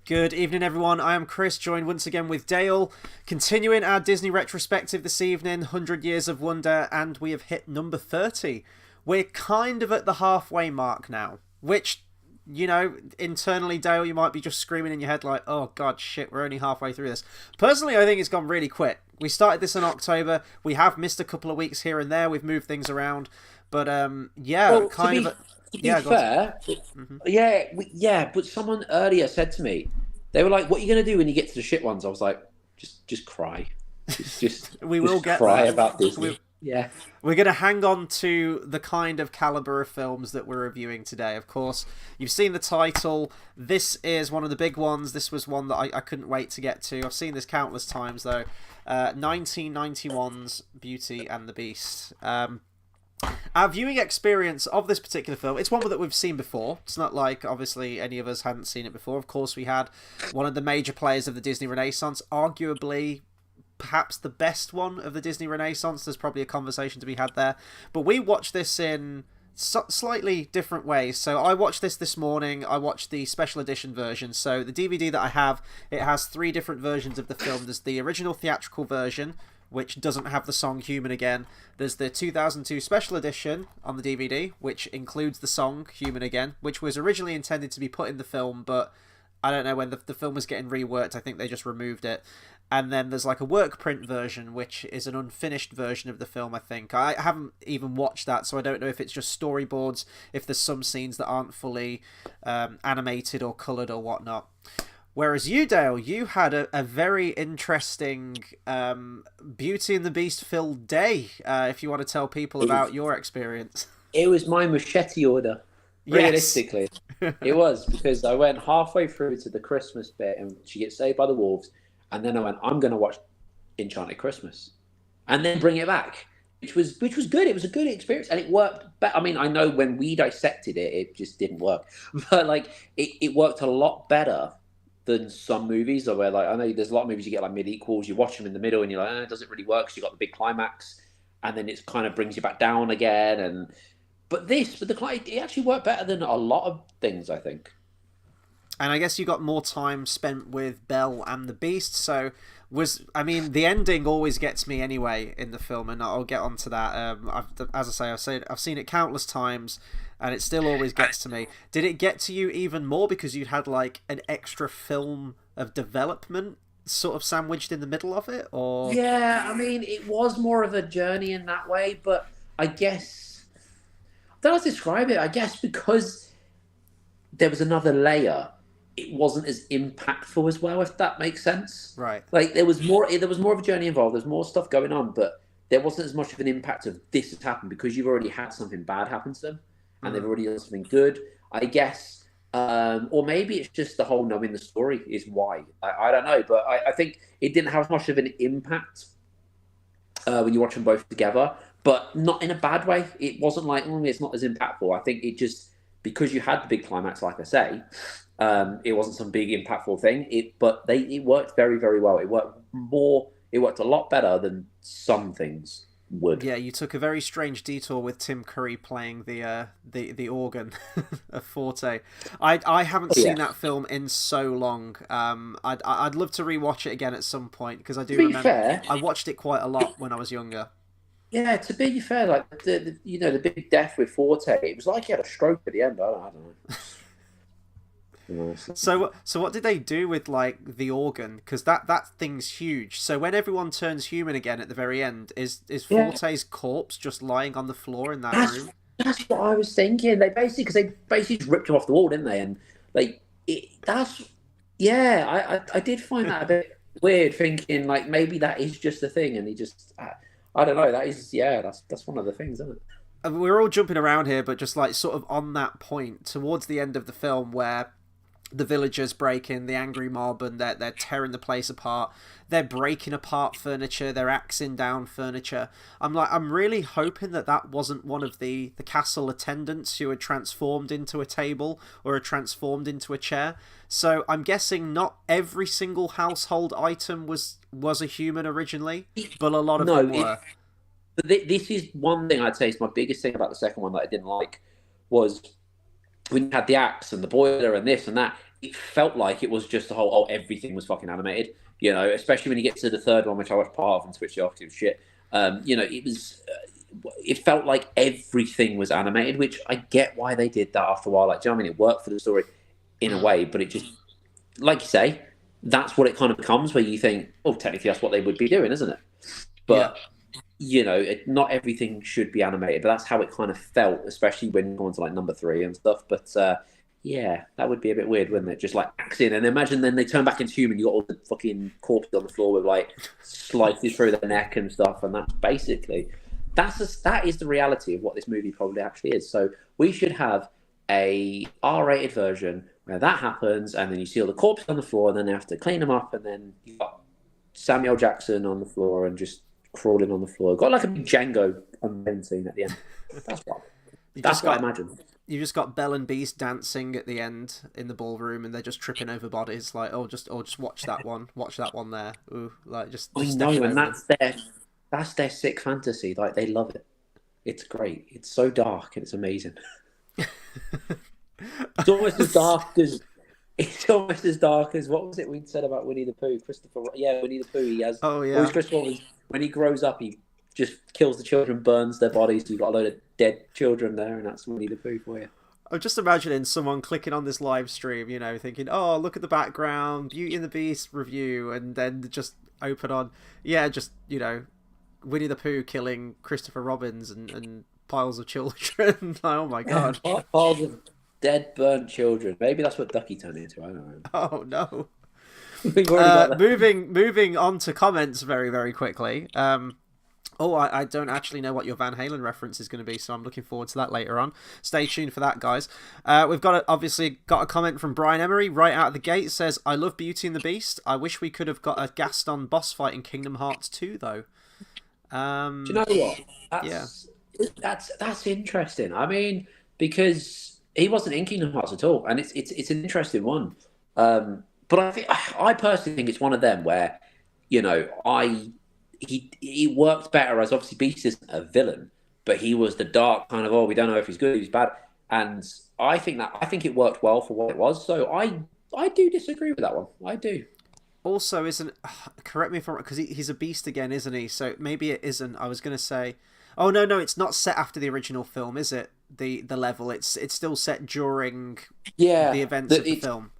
Good evening, everyone. I am Chris, joined once again with Dale, continuing our Disney retrospective this evening, 100 Years of Wonder, and we have hit number 30. We're kind of at the halfway mark now, which, you know, internally, Dale, you might be just screaming in your head like, oh god, shit, we're only halfway through this. Personally, I think it's gone really quick. We started this in October. We have missed a couple of weeks here and there. We've moved things around. But, yeah, Well, kind of... to be Yeah, go on. fair, yeah, but someone earlier said to me, they were like, "What are you gonna do when you get to the shit ones?" I was like, "Just cry, We will just get cry there. about Disney." Yeah, We're going to hang on to the kind of caliber of films that we're reviewing today. Of course, you've seen the title. This is one of the big ones. This was one that I couldn't wait to get to. I've seen this countless times, though. 1991's Beauty and the Beast. Our viewing experience of this particular film, it's one that we've seen before. It's not like, obviously, any of us hadn't seen it before. Of course, we had one of the major players of the Disney Renaissance, arguably perhaps the best one of the Disney Renaissance. There's probably a conversation to be had there. But we watched this in slightly different ways. So I watched this morning. I watched the special edition version. So the DVD that I have, it has 3 different versions of the film. There's the original theatrical version, which doesn't have the song Human Again. There's the 2002 special edition on the DVD, which includes the song Human Again, which was originally intended to be put in the film, but I don't know, when the film was getting reworked, I think they just removed it. And then there's like a work print version, which is an unfinished version of the film, I think. I haven't even watched that, so I don't know if it's just storyboards, if there's some scenes that aren't fully animated or coloured or whatnot. Whereas you, Dale, you had a very interesting Beauty and the Beast filled day, if you want to tell people about your experience. it was my machete order. Yes. Realistically, it was because I went halfway through to the Christmas bit, and she gets saved by the wolves, and then I went, "I'm going to watch Enchanted Christmas," and then bring it back, which was good. It was a good experience, and it worked. I mean, I know when we dissected it, it just didn't work, but like it worked a lot better than some movies where, like, I know there's a lot of movies you get like mid equals, you watch them in the middle and you're like, it doesn't really work because you got the big climax, and then it kind of brings you back down again. And but it actually worked better than a lot of things, I think. And I guess you got more time spent with Belle and the Beast, so the ending always gets me anyway in the film, and I'll get onto that. As I say, I've seen it countless times, and it still always gets to me. Did it get to you even more because you'd had like an extra film of development sort of sandwiched in the middle of it, or? Yeah, I mean, it was more of a journey in that way, but I guess I don't know how to describe it. I guess because there was another layer, it wasn't as impactful as well, if that makes sense. Right. Like there was more of a journey involved. There's more stuff going on, but there wasn't as much of an impact of this has happened because you've already had something bad happen to them, and they've already done something good, I guess. Or maybe it's just the whole knowing the story is why. I don't know, but I think it didn't have as much of an impact when you watch them both together, but not in a bad way. It wasn't like, it's not as impactful. I think it just, because you had the big climax, like I say, it wasn't some big impactful thing. It worked very, very well. It worked a lot better than some things would. Yeah, you took a very strange detour with Tim Curry playing the organ, a forte. I haven't seen that film in so long. I'd love to rewatch it again at some point because I do remember Fair, I watched it quite a lot when I was younger. yeah. To be fair, like the big death with Forte, it was like he had a stroke at the end. I don't know. So what did they do with like the organ? Because that thing's huge. So when everyone turns human again at the very end, is Yeah. Forte's corpse just lying on the floor in that That's room? that's what I was thinking. They basically just ripped him off the wall, didn't they? And like that's yeah. I did find that a bit weird, thinking like maybe that is just a thing, and he just I don't know. That is That's one of the things, isn't it? We're all jumping around here, but just like sort of on that point towards the end of the film where the villagers break in, the angry mob, and they're tearing the place apart. They're breaking apart furniture. They're axing down furniture. I'm really hoping that wasn't one of the castle attendants who had transformed into a table or had transformed into a chair. So I'm guessing not every single household item was a human originally, but a lot of them were. But this is one thing I'd say is my biggest thing about the second one that I didn't like was when you had the axe and the boiler and this and that, it felt like it was just the whole, oh, everything was fucking animated, you know, especially when you get to the third one, which I watched part of and switched it off to shit. You know, it felt like everything was animated, which I get why they did that after a while. Like, do you know what I mean? It worked for the story in a way, but it just, like you say, that's what it kind of becomes, where you think, oh, technically that's what they would be doing, isn't it? But you know, not everything should be animated, but that's how it kind of felt, especially when going to like number 3 and stuff. But yeah, that would be a bit weird, wouldn't it? Just like axing, and imagine then they turn back into human. You got all the fucking corpses on the floor with like slices through their neck and stuff, and that's basically that is the reality of what this movie probably actually is. So we should have a R-rated version where that happens, and then you see all the corpses on the floor, and then they have to clean them up, and then you got Samuel Jackson on the floor and just crawling on the floor. Got like a big Django unbend scene at the end. That's what I imagine. You just got Belle and Beast dancing at the end in the ballroom, and they're just tripping over bodies. Like, just watch that one there. Ooh, like just. I know, and that's their sick fantasy. Like, they love it. It's great. It's so dark and it's amazing. It's almost as dark as. It's almost as dark as, what was it we said about Winnie the Pooh? Winnie the Pooh. He has. Oh yeah. Always Christopher. When he grows up, he just kills the children, burns their bodies. So you've got a load of dead children there, and that's Winnie the Pooh for you. I'm just imagining someone clicking on this live stream, you know, thinking, "Oh, look at the background, Beauty and the Beast review," and then just open on, just you know, Winnie the Pooh killing Christopher Robins and piles of children. Oh my god. Piles of dead, burnt children. Maybe that's what Ducky turned into. I don't know. Oh no. Moving on to comments very, very quickly. I don't actually know what your Van Halen reference is going to be, so I'm looking forward to that later on. Stay tuned for that, guys. We've obviously got a comment from Brian Emery right out of the gate. Says, "I love Beauty and the Beast. I wish we could have got a Gaston boss fight in Kingdom Hearts 2, though." Do you know what? That's interesting. I mean, because he wasn't in Kingdom Hearts at all, and it's an interesting one. But I personally think it's one of them where, you know, he worked better as, obviously Beast isn't a villain, but he was the dark kind of, we don't know if he's good, if he's bad, and I think it worked well for what it was. So I do disagree with that one. I do. Also, correct me if I'm wrong, because he's a beast again, isn't he? So maybe it isn't. I was going to say, oh no, it's not set after the original film, is it? The level, it's still set during the events of the film.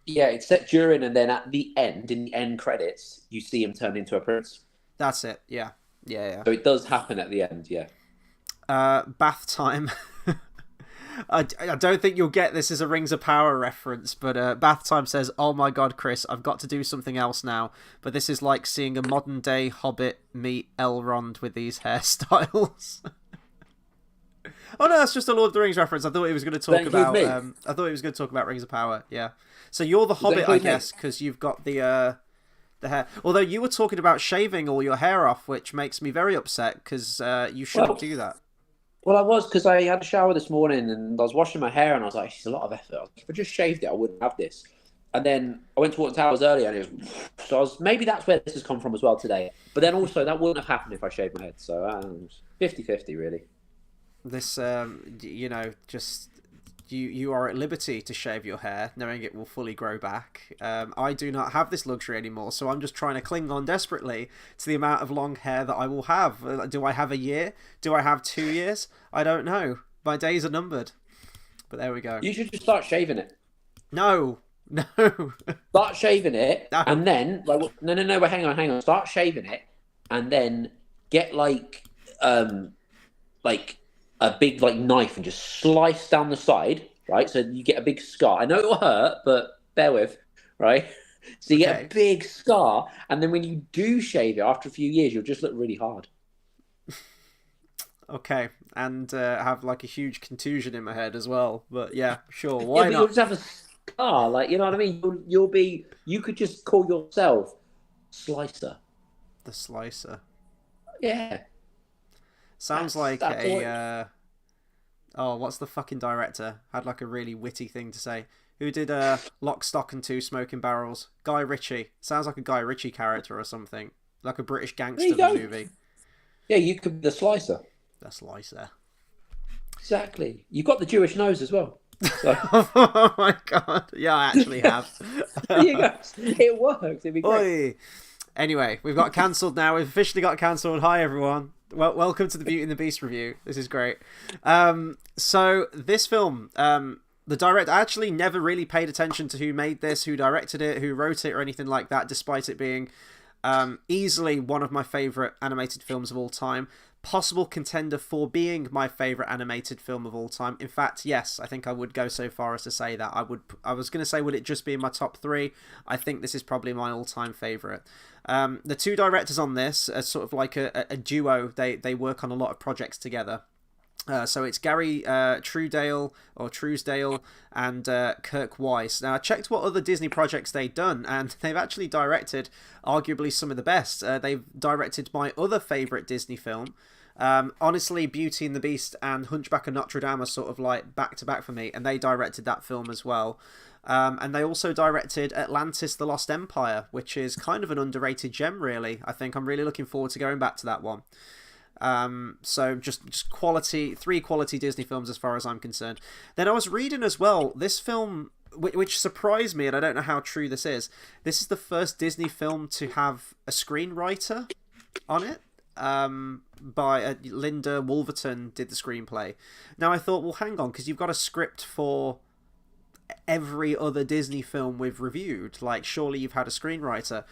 Yeah, it's set during, and then at the end, in the end credits, you see him turn into a prince. That's it. Yeah. So it does happen at the end. Yeah. Bath time. I don't think you'll get this as a Rings of Power reference, but Bath Time says, "Oh my god, Chris, I've got to do something else now, but this is like seeing a modern day Hobbit meet Elrond with these hairstyles." Oh no, that's just a Lord of the Rings reference. I thought he was going to talk about. I thought he was going to talk about Rings of Power. Yeah. So you're the Hobbit, I guess, because you've got the hair. Although you were talking about shaving all your hair off, which makes me very upset because you shouldn't do that. Well, I was, because I had a shower this morning and I was washing my hair and I was like, it's a lot of effort. If I just shaved it, I wouldn't have this. And then I went to Walton Towers earlier and it was, so maybe that's where this has come from as well today. But then also that wouldn't have happened if I shaved my head. So 50-50 really. This, you know, just you are at liberty to shave your hair, knowing it will fully grow back. I do not have this luxury anymore, so I'm just trying to cling on desperately to the amount of long hair that I will have. Do I have a year? Do I have 2 years? I don't know. My days are numbered. But there we go. You should just start shaving it. No. Start shaving it, no. And then no. But hang on. Start shaving it, and then get like a big knife and just slice down the side, right? So you get a big scar. I know it will hurt, but bear with, right? So you get a big scar, and then when you do shave it after a few years, you'll just look really hard. Okay, and have like a huge contusion in my head as well. But yeah, sure, why not? You'll just have a scar, you know what I mean? You could just call yourself Slicer. The Slicer. Yeah. Sounds like what's the fucking director? Had like a really witty thing to say. Who did Lock, Stock and Two Smoking Barrels? Guy Ritchie. Sounds like a Guy Ritchie character or something. Like a British gangster movie. Yeah, you could be the Slicer. The Slicer. Exactly. You've got the Jewish nose as well. So Oh my god! Yeah, I actually have. there you go. It works. It'd be great. Oi. Anyway, we've got cancelled now. We've officially got cancelled. Hi everyone. Welcome to the Beauty and the Beast review. This is great. So this film, the director, I actually never really paid attention to who made this, who directed it, who wrote it, or anything like that, despite it being easily one of my favourite animated films of all time. Possible contender for being my favourite animated film of all time. In fact, yes, I think I would go so far as to say that. I was going to say, would it just be in my top 3? I think this is probably my all-time favourite. The two directors on this are sort of like a duo. They work on a lot of projects together. So it's Gary Truesdale and Kirk Weiss. Now, I checked what other Disney projects they'd done, and they've actually directed arguably some of the best. They've directed my other favourite Disney film. Honestly, Beauty and the Beast and Hunchback of Notre Dame are sort of like back-to-back for me, and they directed that film as well. And they also directed Atlantis: The Lost Empire, which is kind of an underrated gem, really. I think I'm really looking forward to going back to that one. So just quality, 3 quality Disney films as far as I'm concerned. Then I was reading as well, this film, which surprised me, and I don't know how true this is the first Disney film to have a screenwriter on it. By Linda Wolverton did the screenplay. Now I thought, well, hang on, because you've got a script for every other Disney film we've reviewed. Like, surely you've had a screenwriter.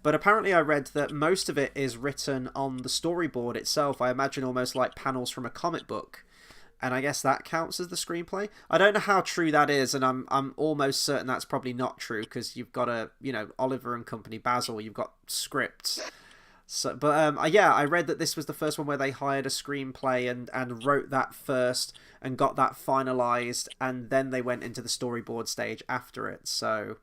But apparently I read that most of it is written on the storyboard itself. I imagine almost like panels from a comic book. And I guess that counts as the screenplay. I don't know how true that is, and I'm almost certain that's probably not true, because you've got Oliver and Company, Basil, you've got scripts. So, but yeah, I read that this was the first one where they hired a screenplay and wrote that first and got that finalized, and then they went into the storyboard stage after it. So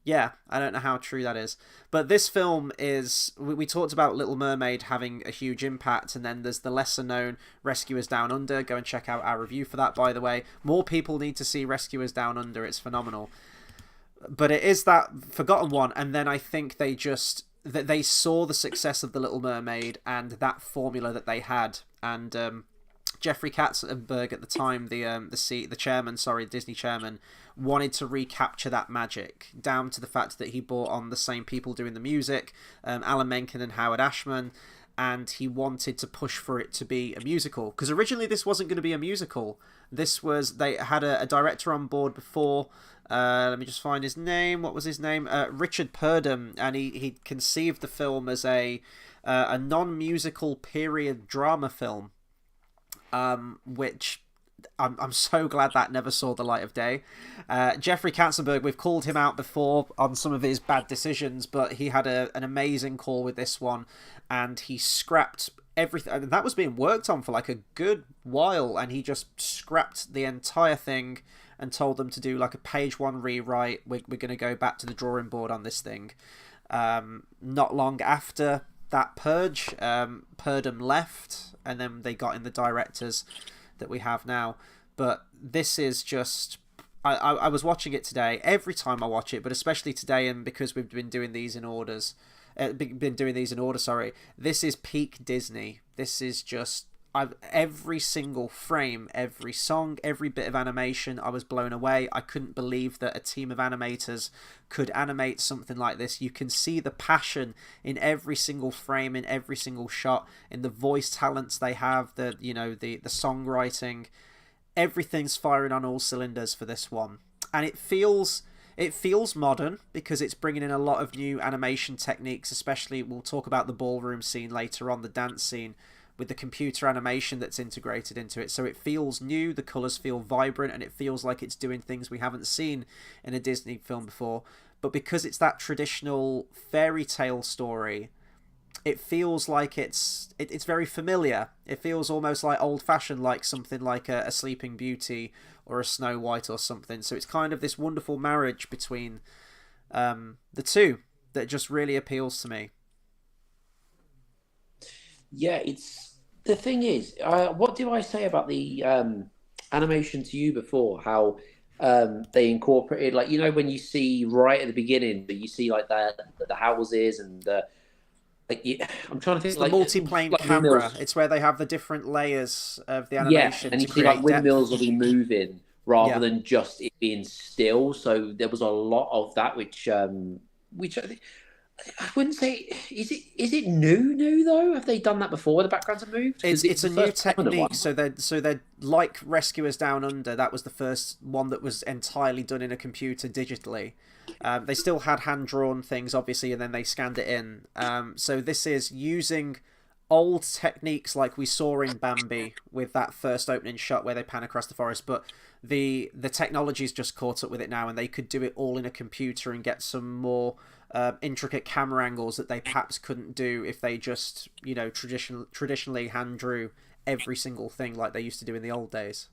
yeah, I don't know how true that is. But this film is... We talked about Little Mermaid having a huge impact, and then there's the lesser-known Rescuers Down Under. Go and check out our review for that, by the way. More people need to see Rescuers Down Under. It's phenomenal. But it is that forgotten one, and then I think they just... They saw the success of The Little Mermaid and that formula that they had, and Jeffrey Katzenberg at the time, the chairman, Disney chairman, wanted to recapture that magic, down to the fact that he brought on the same people doing the music, Alan Menken and Howard Ashman, and he wanted to push for it to be a musical, because originally this wasn't going to be a musical. They had a director on board before. Let me just find his name. What was his name? Richard Purdom, and he conceived the film as a non-musical period drama film, which I'm so glad that never saw the light of day. Jeffrey Katzenberg, we've called him out before on some of his bad decisions, but he had an amazing call with this one, and he scrapped everything. And that was being worked on for like a good while, and he just scrapped the entire thing and told them to do like a page 1 rewrite. We're going to go back to the drawing board on this thing. Not long after that purge, Purdom left, and then they got in the directors that we have now. But this is just... I was watching it today. Every time I watch it, but especially today, and because we've been doing these in order, this is peak Disney. This is just... every single frame, every song, every bit of animation, I was blown away. I couldn't believe that a team of animators could animate something like this. You can see the passion in every single frame, in every single shot, in the voice talents they have, the songwriting. Everything's firing on all cylinders for this one, and it feels modern because it's bringing in a lot of new animation techniques. Especially, we'll talk about the ballroom scene later on, the dance scene, with the computer animation that's integrated into it. So it feels new, the colours feel vibrant, and it feels like it's doing things we haven't seen in a Disney film before. But because it's that traditional fairy tale story, it feels like it's very familiar. It feels almost like old-fashioned, like something like a Sleeping Beauty or a Snow White or something. So it's kind of this wonderful marriage between the two that just really appeals to me. Yeah, the thing is, what did I say about the animation to you before? How they incorporated, like, when you see right at the beginning, you see like the houses and I'm trying to think, it's the multi-plane camera. It's where they have the different layers of the animation. Yeah, and you see like windmills will be moving, rather Yeah. than just it being still. So there was a lot of that, which I wouldn't say is it new though? Have they done that before where the backgrounds have moved? Because It's it's a the new first prominent technique. one. So they're like Rescuers Down Under. That was the first one that was entirely done in a computer digitally. They still had hand drawn things, obviously, and then they scanned it in. So this is using old techniques like we saw in Bambi with that first opening shot where they pan across the forest, but the technology's just caught up with it now, and they could do it all in a computer and get some more intricate camera angles that they perhaps couldn't do if they just traditionally hand drew every single thing like they used to do in the old days.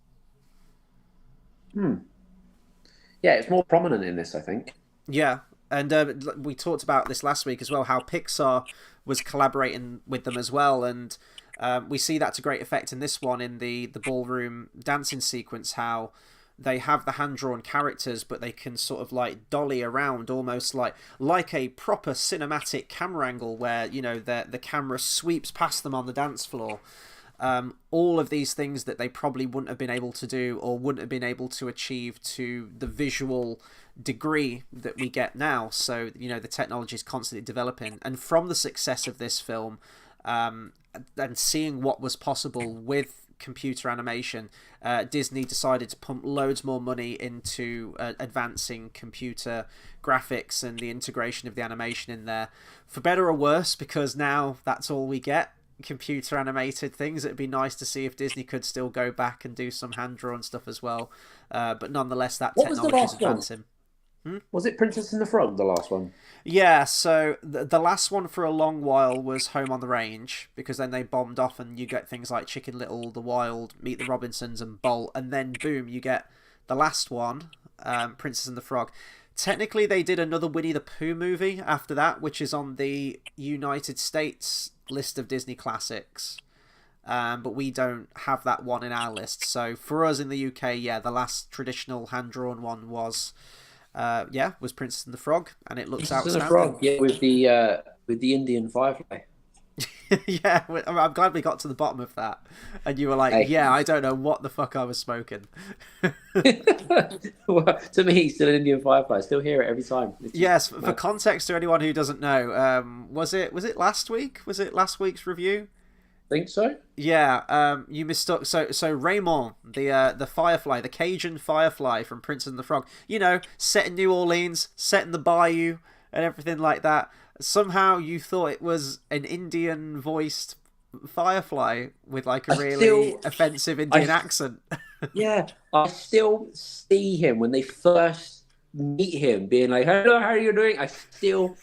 Hmm. Yeah, it's more prominent in this, I think. Yeah, and we talked about this last week as well, how Pixar was collaborating with them as well, and we see that to great effect in this one in the ballroom dancing sequence, how they have the hand-drawn characters, but they can sort of like dolly around almost like a proper cinematic camera angle where, the camera sweeps past them on the dance floor. All of these things that they probably wouldn't have been able to do or wouldn't have been able to achieve to the visual degree that we get now. So, the technology is constantly developing. And from the success of this film, and seeing what was possible with computer animation, Disney decided to pump loads more money into advancing computer graphics and the integration of the animation in there, for better or worse, because now that's all we get. Computer animated things. It'd be nice to see if Disney could still go back and do some hand drawn stuff as well, but nonetheless that What was the technology is last one? advancing. Was it Princess and the Frog, the last one? Yeah, so the last one for a long while was Home on the Range, because then they bombed off and you get things like Chicken Little, The Wild, Meet the Robinsons and Bolt, and then boom, you get the last one, Princess and the Frog. Technically they did another Winnie the Pooh movie after that, which is on the United States list of Disney classics, but we don't have that one in our list. So for us in the UK, yeah, the last traditional hand-drawn one was Princess and the Frog, and it looks Princess and the outstanding. Frog, yeah, with the Indian firefly. Yeah, I'm glad we got to the bottom of that, and you were like, Hey. yeah, I don't know what the fuck I was smoking. Well, to me, he's still an Indian firefly. I still hear it every time. Yes, for context to anyone who doesn't know, was it last week? Was it last week's review? Think so? Yeah, you mistook. So Raymond, the firefly, the Cajun firefly from Prince and the Frog. Set in New Orleans, set in the bayou, and everything like that. Somehow you thought it was an Indian voiced firefly with like a really offensive Indian accent. Yeah, I still see him when they first meet him being like, "Hello, how are you doing?" I still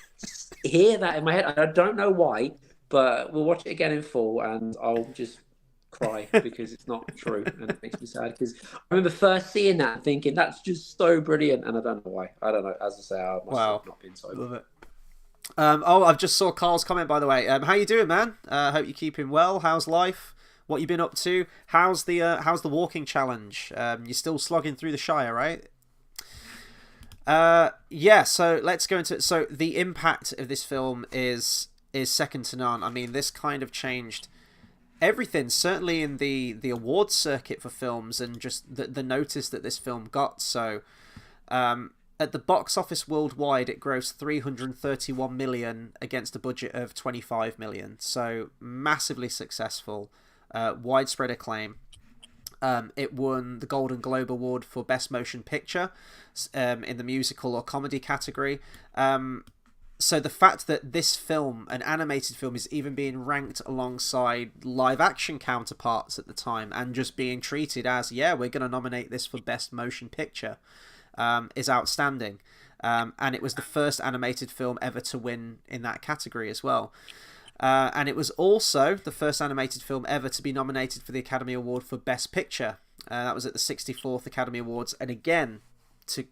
hear that in my head. I don't know why, but we'll watch it again in full and I'll just cry because it's not true and it makes me sad, because I remember first seeing that and thinking that's just so brilliant, and I don't know why. I don't know. As I say, I must have not been so. Love it. I've just saw Carl's comment, by the way. How you doing, man? Hope you're keeping well. How's life? What you been up to? How's the walking challenge? You're still slogging through the Shire, right? Yeah. So let's go into it. So the impact of this film is second to none. I mean, this kind of changed everything. Certainly in the awards circuit for films, and just the notice that this film got. So, at the box office worldwide, it grossed 331 million against a budget of 25 million. So massively successful, widespread acclaim. It won the Golden Globe Award for Best Motion Picture in the musical or comedy category. So the fact that this film, an animated film, is even being ranked alongside live action counterparts at the time and just being treated as, yeah, we're going to nominate this for Best Motion Picture, is outstanding. And it was the first animated film ever to win in that category as well. And it was also the first animated film ever to be nominated for the Academy Award for Best Picture. That was at the 64th Academy Awards. And again, to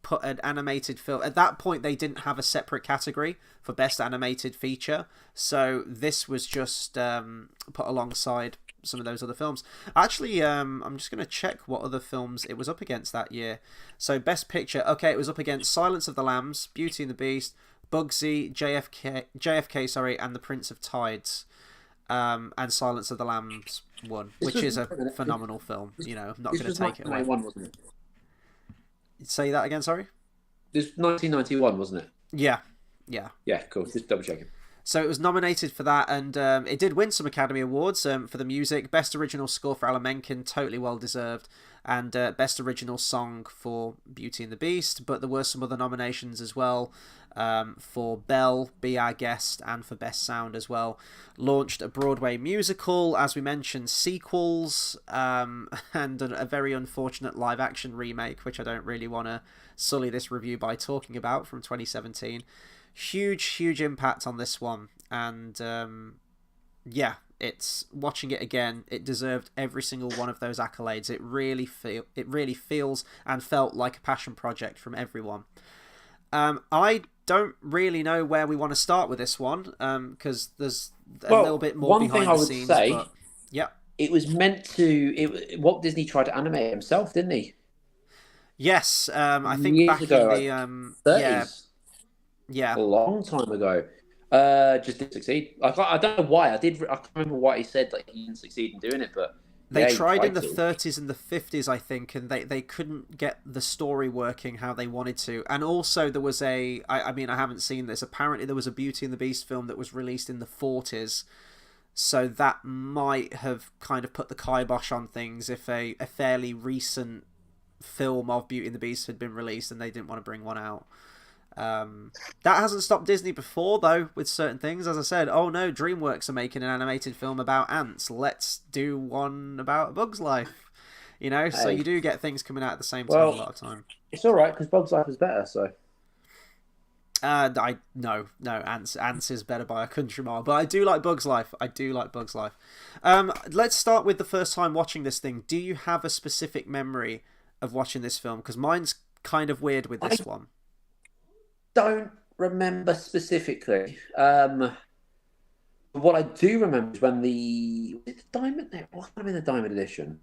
put an animated film... At that point, they didn't have a separate category for Best Animated Feature. So this was just put alongside some of those other films. Actually, I'm just going to check what other films it was up against that year. So Best Picture, okay, it was up against Silence of the Lambs, Beauty and the Beast, Bugsy, JFK, and The Prince of Tides. And Silence of the Lambs won, which is a phenomenal film. I'm not going to take it away. Wasn't it? Say that again, sorry? This was 1991, wasn't it? Yeah. Yeah. Yeah, cool. Just double checking. So it was nominated for that, and it did win some Academy Awards for the music. Best Original Score for Alan Menken, totally well-deserved. And Best Original Song for Beauty and the Beast. But there were some other nominations as well for Belle, Be Our Guest, and for Best Sound as well. Launched a Broadway musical, as we mentioned, sequels, and a very unfortunate live-action remake, which I don't really want to sully this review by talking about, from 2017. Huge impact on this one, and yeah, it's watching it again. It deserved every single one of those accolades. It really feels and felt like a passion project from everyone. I don't really know where we want to start with this one, because there's a little bit more behind the scenes. One thing I would say, but yeah, it was meant to. Walt Disney tried to animate it himself, didn't he? Yes, I think Years back ago, in the 30s. Yeah, A long time ago. Just didn't succeed. I don't know why. I can't remember what he said. Like, he didn't succeed in doing it, but they he tried in the to. 30s and the 50s, I think, and they couldn't get the story working how they wanted to. And also there was I haven't seen this. Apparently there was a Beauty and the Beast film that was released in the 40s. So that might have kind of put the kibosh on things if a fairly recent film of Beauty and the Beast had been released and they didn't want to bring one out. That hasn't stopped Disney before, though, with certain things. As I said, oh no, DreamWorks are making an animated film about ants. Let's do one about A Bug's Life. You know, so you do get things coming out at the same time a lot of time. It's all right because Bug's Life is better. So, no, Ants is better by a country mile. But I do like Bug's Life. Let's start with the first time watching this thing. Do you have a specific memory of watching this film? Because mine's kind of weird with this one. Don't remember specifically. What I do remember is when what might have been the Diamond Edition?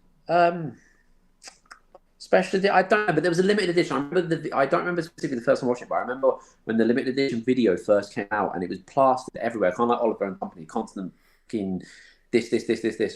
Special, I don't know, but there was a limited edition. I don't remember specifically the first time watching it, but I remember when the limited edition video first came out and it was plastered everywhere, kind of like Oliver and Company, constant fucking this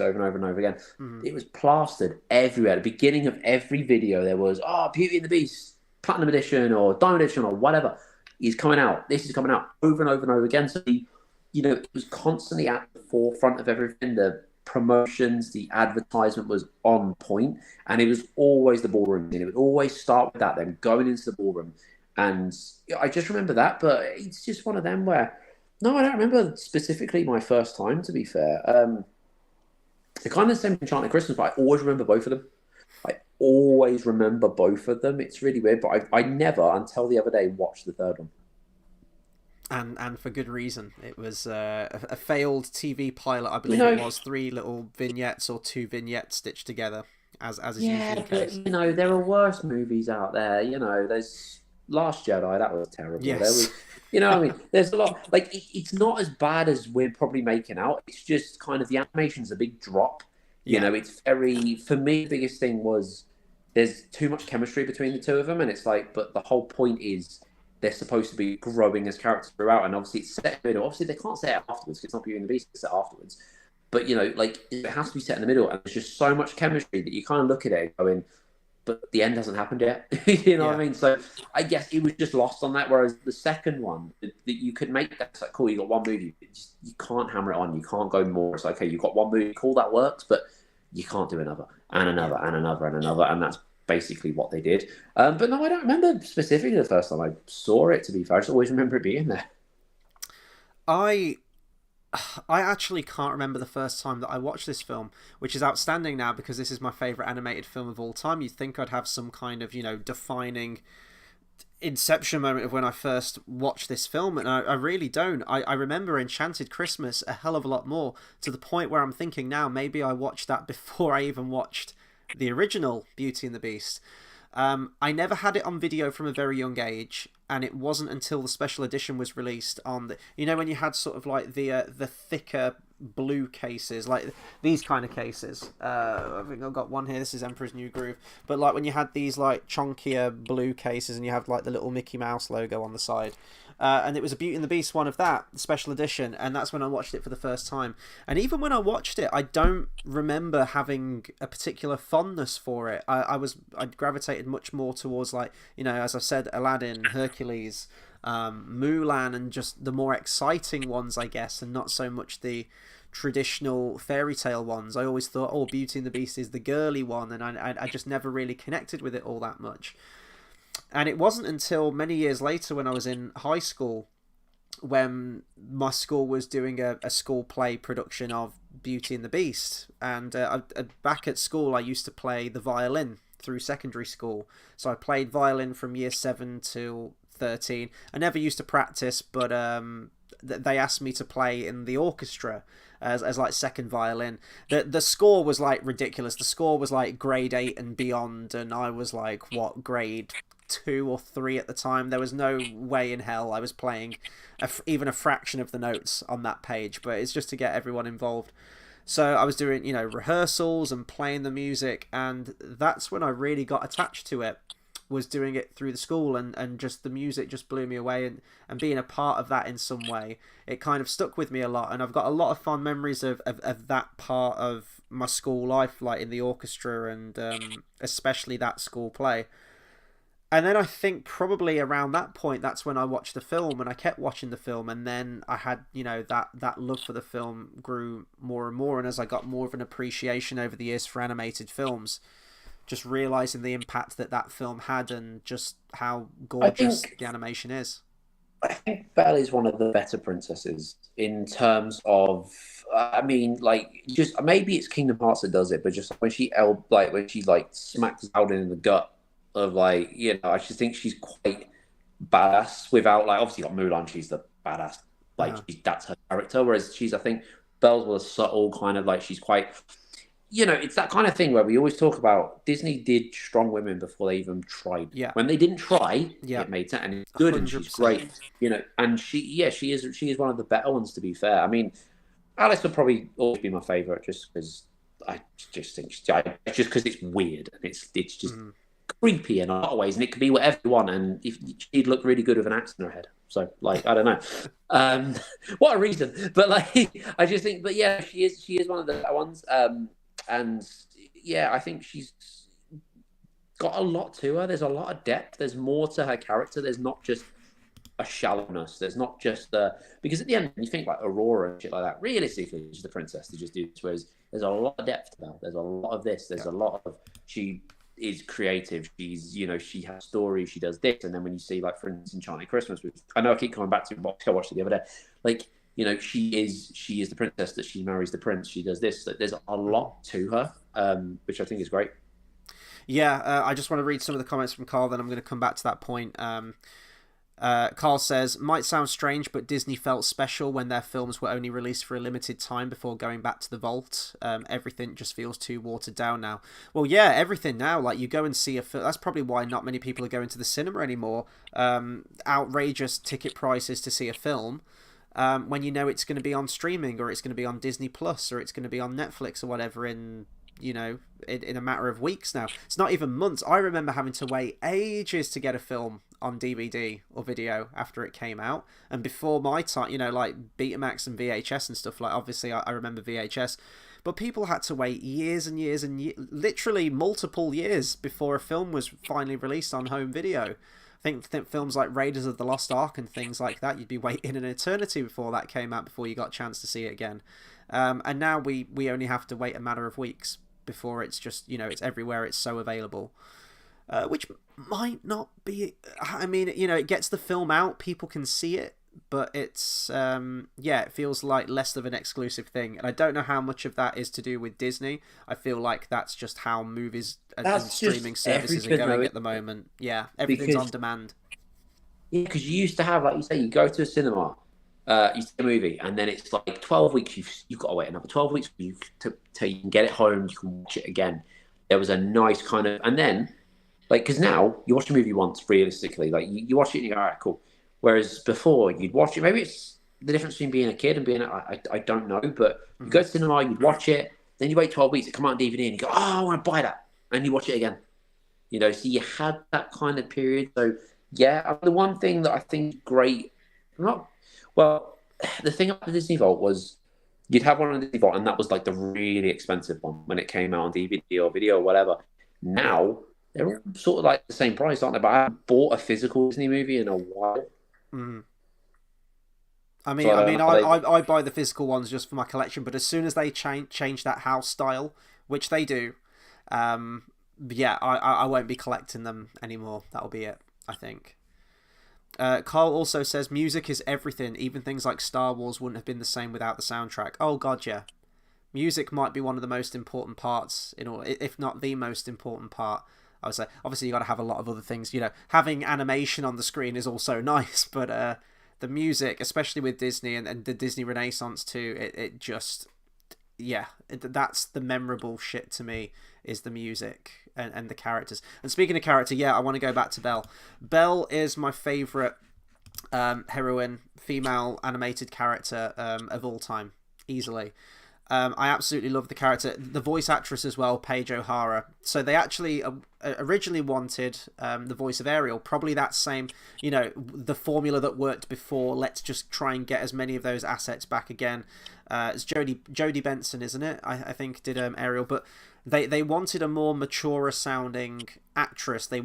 over and over and over again. Mm-hmm. It was plastered everywhere. At the beginning of every video, there was Beauty and the Beast, Platinum Edition or Diamond Edition or whatever. Is coming out. This is coming out over and over and over again. So, it was constantly at the forefront of everything. The promotions, the advertisement was on point, and it was always the ballroom. It would always start with that, then going into the ballroom. And I just remember that, but it's just one of them where, no, I don't remember specifically my first time, to be fair. It kind of the same Enchanted Christmas, but I always remember both of them. It's really weird, but I never, until the other day, watched the third one. And for good reason. It was a failed TV pilot, I believe it was. 3 little vignettes or 2 vignettes stitched together, as is usually the case. But, there are worse movies out there. There's Last Jedi, that was terrible. Yes. There was, what I mean? There's a lot, it's not as bad as we're probably making out. It's just kind of, the animation's a big drop. It's very, for me, the biggest thing was there's too much chemistry between the two of them, and it's like, but the whole point is they're supposed to be growing as characters throughout, and obviously it's set in the middle. Obviously they can't set it afterwards because it's not Beauty and the Beast, it's set afterwards. But it has to be set in the middle, and there's just so much chemistry that you kind of look at it and going, but the end hasn't happened yet. What I mean? So I guess it was just lost on that. Whereas the second one, that you could make that, it's like, cool, you got one movie, you can't hammer it on, you can't go more. It's like, okay, you've got one movie, cool, that works, but you can't do another and another and another and another, and that's basically what they did. But no, I don't remember specifically the first time I saw it, to be fair. I just always remember it being there. I actually can't remember the first time that I watched this film, which is outstanding now because this is my favourite animated film of all time. You'd think I'd have some kind of, defining inception moment of when I first watched this film, and I really don't. I remember Enchanted Christmas a hell of a lot more, to the point where I'm thinking now maybe I watched that before I even watched the original Beauty and the Beast. I never had it on video from a very young age, and it wasn't until the special edition was released on the, when you had sort of like the thicker blue cases, like these kind of cases. I think I've got one here. This is Emperor's New Groove. But like when you had these like chunkier blue cases, and you have like the little Mickey Mouse logo on the side. And it was a Beauty and the Beast one of that special edition, and that's when I watched it for the first time. And even when I watched it, I don't remember having a particular fondness for it. I gravitated much more towards, like, you know, as I've said, Aladdin, Hercules, Mulan, and just the more exciting ones, I guess, and not so much the traditional fairy tale ones. I always thought, oh, Beauty and the Beast is the girly one, and I just never really connected with it all that much. And it wasn't until many years later, when I was in high school, when my school was doing a school play production of Beauty and the Beast. And back at school, I used to play the violin through secondary school. So I played violin from year 7 till 13. I never used to practice, but they asked me to play in the orchestra as like second violin. The score was like ridiculous. The score was like grade 8 and beyond, and I was like, what, grade 2 or 3 at the time. There was no way in hell I was playing even a fraction of the notes on that page, but it's just to get everyone involved. So I was doing, you know, rehearsals and playing the music, and that's when I really got attached to it, was doing it through the school, and just the music just blew me away, and being a part of that in some way, it kind of stuck with me a lot. And I've got a lot of fond memories of that part of my school life, like in the orchestra, and especially that school play. And then I think probably around that point, that's when I watched the film, and I kept watching the film, and then I had, you know, that love for the film grew more and more, and as I got more of an appreciation over the years for animated films, just realising the impact that film had, and just how gorgeous the animation is. I think Belle is one of the better princesses in terms of, I mean, like, just maybe it's Kingdom Hearts that does it, but just when she smacks Alden in the gut, of, like, you know, I just think she's quite badass without, like, obviously got Mulan, she's the badass, like, that's her character, whereas I think Belle's was subtle, kind of like, she's quite, you know, it's that kind of thing where we always talk about Disney did strong women before they even tried. Yeah. When they didn't try, it made sense, and it's good, 100%. And she's great, you know, and she is one of the better ones, to be fair. I mean, Alice would probably always be my favourite, just because I just think, just because it's weird, and it's just creepy in a lot of ways, and it could be whatever you want, and if she'd look really good with an axe in her head. So, like, I don't know, what a reason, but like, I just think, but yeah, she is one of the better ones, and yeah, I think she's got a lot to her. There's a lot of depth. There's more to her character. There's not just a shallowness. There's not just because at the end, when you think like Aurora and shit like that, realistically, she's the princess to just do this. Whereas there's a lot of depth to her. There's a lot of this. There's a lot of, she is creative. She's, you know, she has stories. She does this, and then when you see, like, for instance, Enchanted Christmas, which I know I keep coming back to, but I watched it the other day. Like, you know, she is the princess that she marries the prince. She does this. Like, there's a lot to her, which I think is great. Yeah, I just want to read some of the comments from Carl, then I'm going to come back to that point. Carl says, might sound strange, but Disney felt special when their films were only released for a limited time before going back to the vault. Everything just feels too watered down now. Well, yeah, everything now, like, you go and see a film. That's probably why not many people are going to the cinema anymore. Outrageous ticket prices to see a film. When you know it's going to be on streaming, or it's going to be on Disney Plus, or it's going to be on Netflix or whatever in a matter of weeks now. It's not even months. I remember having to wait ages to get a film on DVD or video after it came out. And before my time, you know, like Betamax and VHS and stuff, like, obviously I remember VHS, but people had to wait years and years and literally multiple years before a film was finally released on home video. I think films like Raiders of the Lost Ark and things like that, you'd be waiting an eternity before that came out, before you got a chance to see it again. And now we only have to wait a matter of weeks before it's just, you know, it's everywhere, it's so available. Which might not be, I mean, you know, it gets the film out, people can see it, but it's, it feels like less of an exclusive thing. And I don't know how much of that is to do with Disney. I feel like that's just how movies and streaming services are going at the moment. Yeah, everything's on demand. Yeah, because you used to have, like you say, you go to a cinema, you see a movie, and then it's like 12 weeks, you've got to wait another 12 weeks for you till you can get it home, you can watch it again. There was a nice kind of, and then, like, because now you watch a movie once, realistically, like you watch it and you go, all right, cool. Whereas before you'd watch it, maybe it's the difference between being a kid and being I don't know, but you go to cinema, you watch it, then you wait 12 weeks, it come out on DVD, and you go, oh, I want to buy that, and you watch it again. So you had that kind of period. So yeah, the one thing that I think great, not well, the thing about the Disney Vault was you'd have one on the Disney Vault, and that was like the really expensive one when it came out on DVD or video or whatever. Now they're all sort of like the same price, aren't they? But I haven't bought a physical Disney movie in a while. Mm. I mean, So I buy the physical ones just for my collection, but as soon as they change that house style, which they do, yeah, I won't be collecting them anymore. That'll be it, I think. Carl also says music is everything. Even things like Star Wars wouldn't have been the same without the soundtrack. Oh god, yeah. Music might be one of the most important parts, if not the most important part. I would say, obviously, you got to have a lot of other things. Having animation on the screen is also nice, but the music, especially with Disney and the Disney Renaissance too, it just, yeah, that's the memorable shit to me, is the music and the characters. And speaking of character, yeah, I want to go back to Belle. Belle is my favourite heroine, female animated character of all time, easily. I absolutely love the character. The voice actress as well, Paige O'Hara. So they actually originally wanted the voice of Ariel. Probably that same, the formula that worked before. Let's just try and get as many of those assets back again. It's Jodie Benson, isn't it? I think did Ariel. But they wanted a more mature sounding actress. They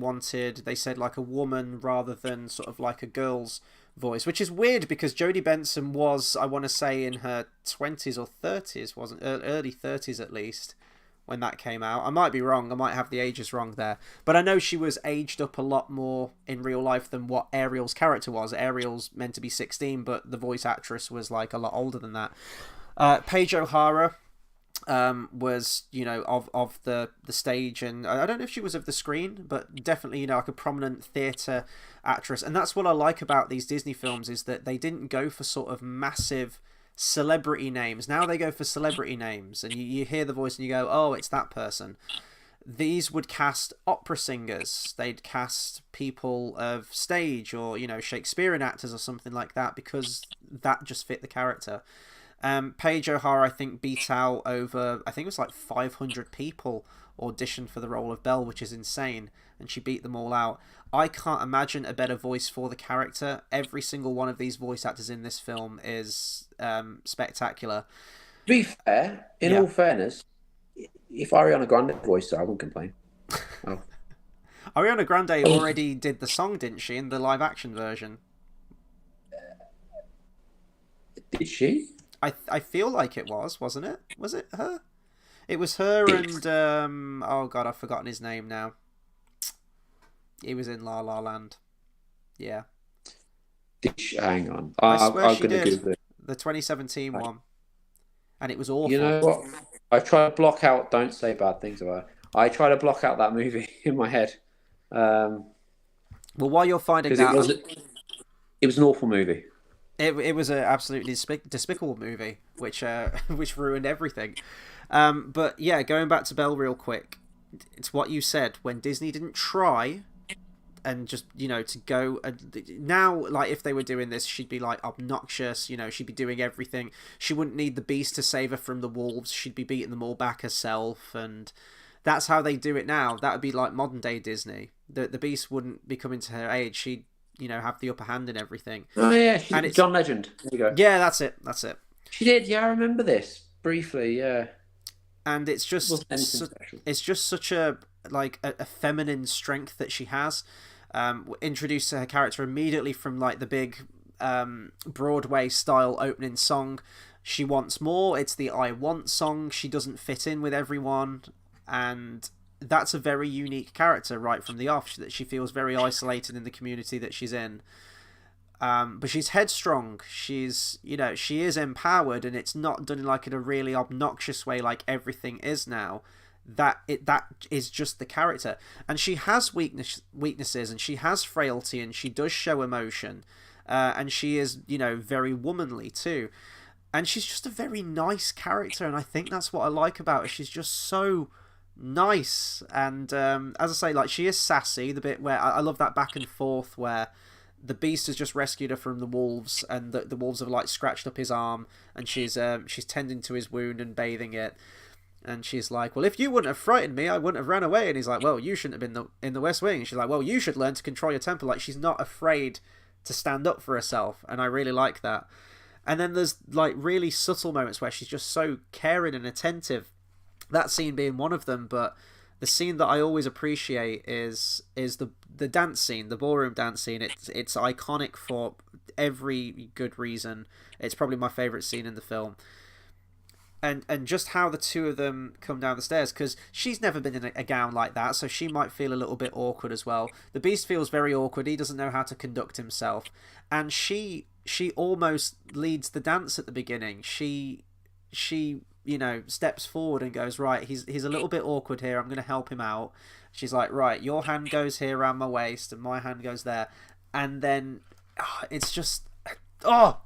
said like a woman rather than sort of like a girl's voice, which is weird because Jodie Benson was, I want to say, in her 20s or 30s, wasn't early 30s at least when that came out. I might be wrong, I might have the ages wrong there, but I know she was aged up a lot more in real life than what Ariel's character was. Ariel's meant to be 16, but the voice actress was like a lot older than that. Paige O'Hara was of the stage, and I don't know if she was of the screen, but definitely like a prominent theatre actress. And that's what I like about these Disney films, is that they didn't go for sort of massive celebrity names. Now they go for celebrity names, and you hear the voice and you go, oh, it's that person. These would cast opera singers, they'd cast people of stage or Shakespearean actors or something like that, because that just fit the character. Paige O'Hara, I think, beat out over, I think it was like 500 people auditioned for the role of Belle, which is insane, and she beat them all out. I can't imagine a better voice for the character. Every single one of these voice actors in this film is spectacular. To be fair, in all fairness, if Ariana Grande voiced her, I wouldn't complain. Oh. Ariana Grande already did the song, didn't she, in the live action version? Did she? I feel like it wasn't it? Was it her? It was her and oh god, I've forgotten his name now. He was in La La Land. Yeah. Hang on. I swear she gonna did. Google it. The 2017 one. And it was awful. You know what? I try to block out, don't say bad things about her. I try to block out that movie in my head. Well, while you're finding that... It was an awful movie. It was an absolutely despicable movie, which ruined everything. But yeah, going back to Belle real quick, it's what you said. When Disney didn't try and just, to go... now, like, if they were doing this, she'd be, like, obnoxious, she'd be doing everything. She wouldn't need the Beast to save her from the wolves. She'd be beating them all back herself, and that's how they do it now. That would be like modern-day Disney. The Beast wouldn't be coming to her aid. She'd have the upper hand in everything. Oh yeah, it's John Legend. There you go. Yeah, that's it. She did. Yeah, I remember this briefly. Yeah, and it's just such a feminine strength that she has. Introduced to her character immediately from like the big Broadway style opening song. She wants more. It's the I Want song. She doesn't fit in with everyone, and that's a very unique character right from the off, that she feels very isolated in the community that she's in. But she's headstrong. She's, she is empowered, and it's not done in a really obnoxious way like everything is now. That is just the character. And she has weaknesses, and she has frailty, and she does show emotion. And she is, very womanly too. And she's just a very nice character, and I think that's what I like about her. She's just so nice, and as I say, she is sassy. The bit where I love that back and forth where the Beast has just rescued her from the wolves, and the wolves have like scratched up his arm, and she's tending to his wound and bathing it. And she's like, well, if you wouldn't have frightened me, I wouldn't have ran away. And he's like, well, you shouldn't have been in the West Wing. And she's like, well, you should learn to control your temper. Like, she's not afraid to stand up for herself, and I really like that. And then there's like really subtle moments where she's just so caring and attentive. That scene being one of them, but the scene that I always appreciate is the dance scene, the ballroom dance scene. It's iconic for every good reason. It's probably my favorite scene in the film. And just how the two of them come down the stairs, because she's never been in a gown like that, so she might feel a little bit awkward as well. The Beast feels very awkward. He doesn't know how to conduct himself, and she almost leads the dance at the beginning. She steps forward and goes, right, he's a little bit awkward here. I'm going to help him out. She's like, right, your hand goes here around my waist, and my hand goes there, and then it's just.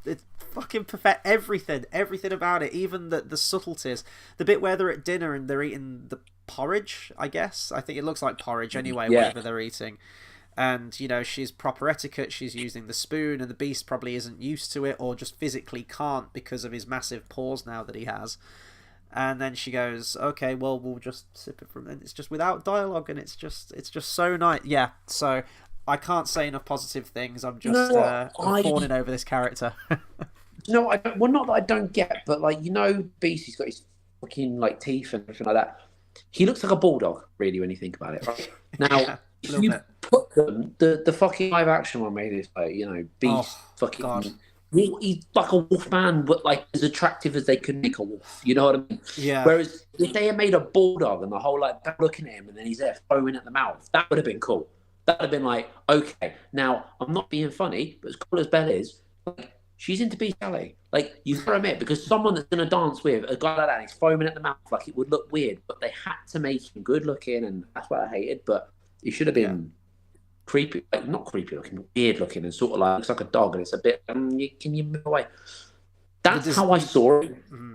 It's fucking perfect. Everything about it, even the subtleties. The bit where they're at dinner and they're eating the porridge, I guess. I think it looks like porridge anyway, whatever they're eating. And, she's proper etiquette. She's using the spoon, and the Beast probably isn't used to it, or just physically can't because of his massive paws now that he has. And then she goes, okay, well, we'll just sip it from... And it's just without dialogue, and it's just so nice. Yeah, so... I can't say enough positive things. I'm just fawning over this character. Well, not that I don't get, but Beast, he's got his fucking teeth and everything like that. He looks like a bulldog, really, when you think about it. Right? Now, if you put them, the fucking live action one made this Beast, fucking. God. He's like a wolf man, but as attractive as they could make a wolf. You know what I mean? Yeah. Whereas if they had made a bulldog and the whole looking at him and then he's there foaming at the mouth, that would have been cool. That would have been okay. Now, I'm not being funny, but as cool as Belle is, she's into beast ballet. You've got to admit, because someone that's going to dance with a guy like that, and he's foaming at the mouth, it would look weird. But they had to make him good looking, and that's what I hated. But he should have been creepy, not creepy looking, but weird looking, and sort of looks like a dog, and it's a bit. Can you move away? That's how I saw it. Mm-hmm.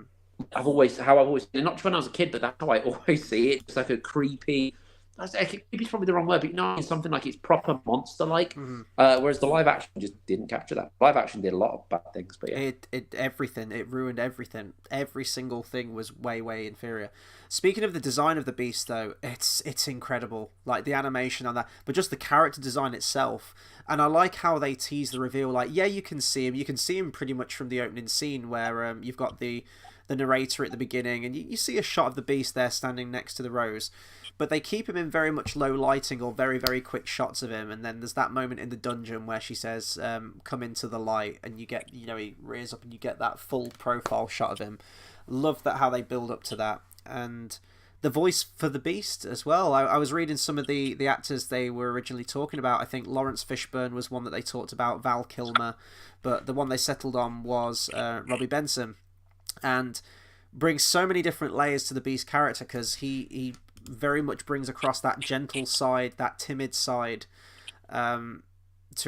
I've always seen it. Not when I was a kid, but that's how I always see it. It's like a creepy. It's probably the wrong word, but it's something it's proper monster-like. Mm-hmm. Whereas the live action just didn't capture that. Live action did a lot of bad things, but yeah. It ruined everything. Every single thing was way inferior. Speaking of the design of the Beast, though, it's incredible. The animation on that, but just the character design itself. And I like how they tease the reveal. You can see him. You can see him pretty much from the opening scene where you've got the narrator at the beginning, and you see a shot of the Beast there standing next to the rose. But they keep him in very much low lighting or very, very quick shots of him. And then there's that moment in the dungeon where she says, come into the light. And you get, he rears up and you get that full profile shot of him. Love that how they build up to that. And the voice for the Beast as well. I was reading some of the actors they were originally talking about. I think Lawrence Fishburne was one that they talked about, Val Kilmer. But the one they settled on was Robbie Benson. And brings so many different layers to the Beast character, because he very much brings across that gentle side, that timid side to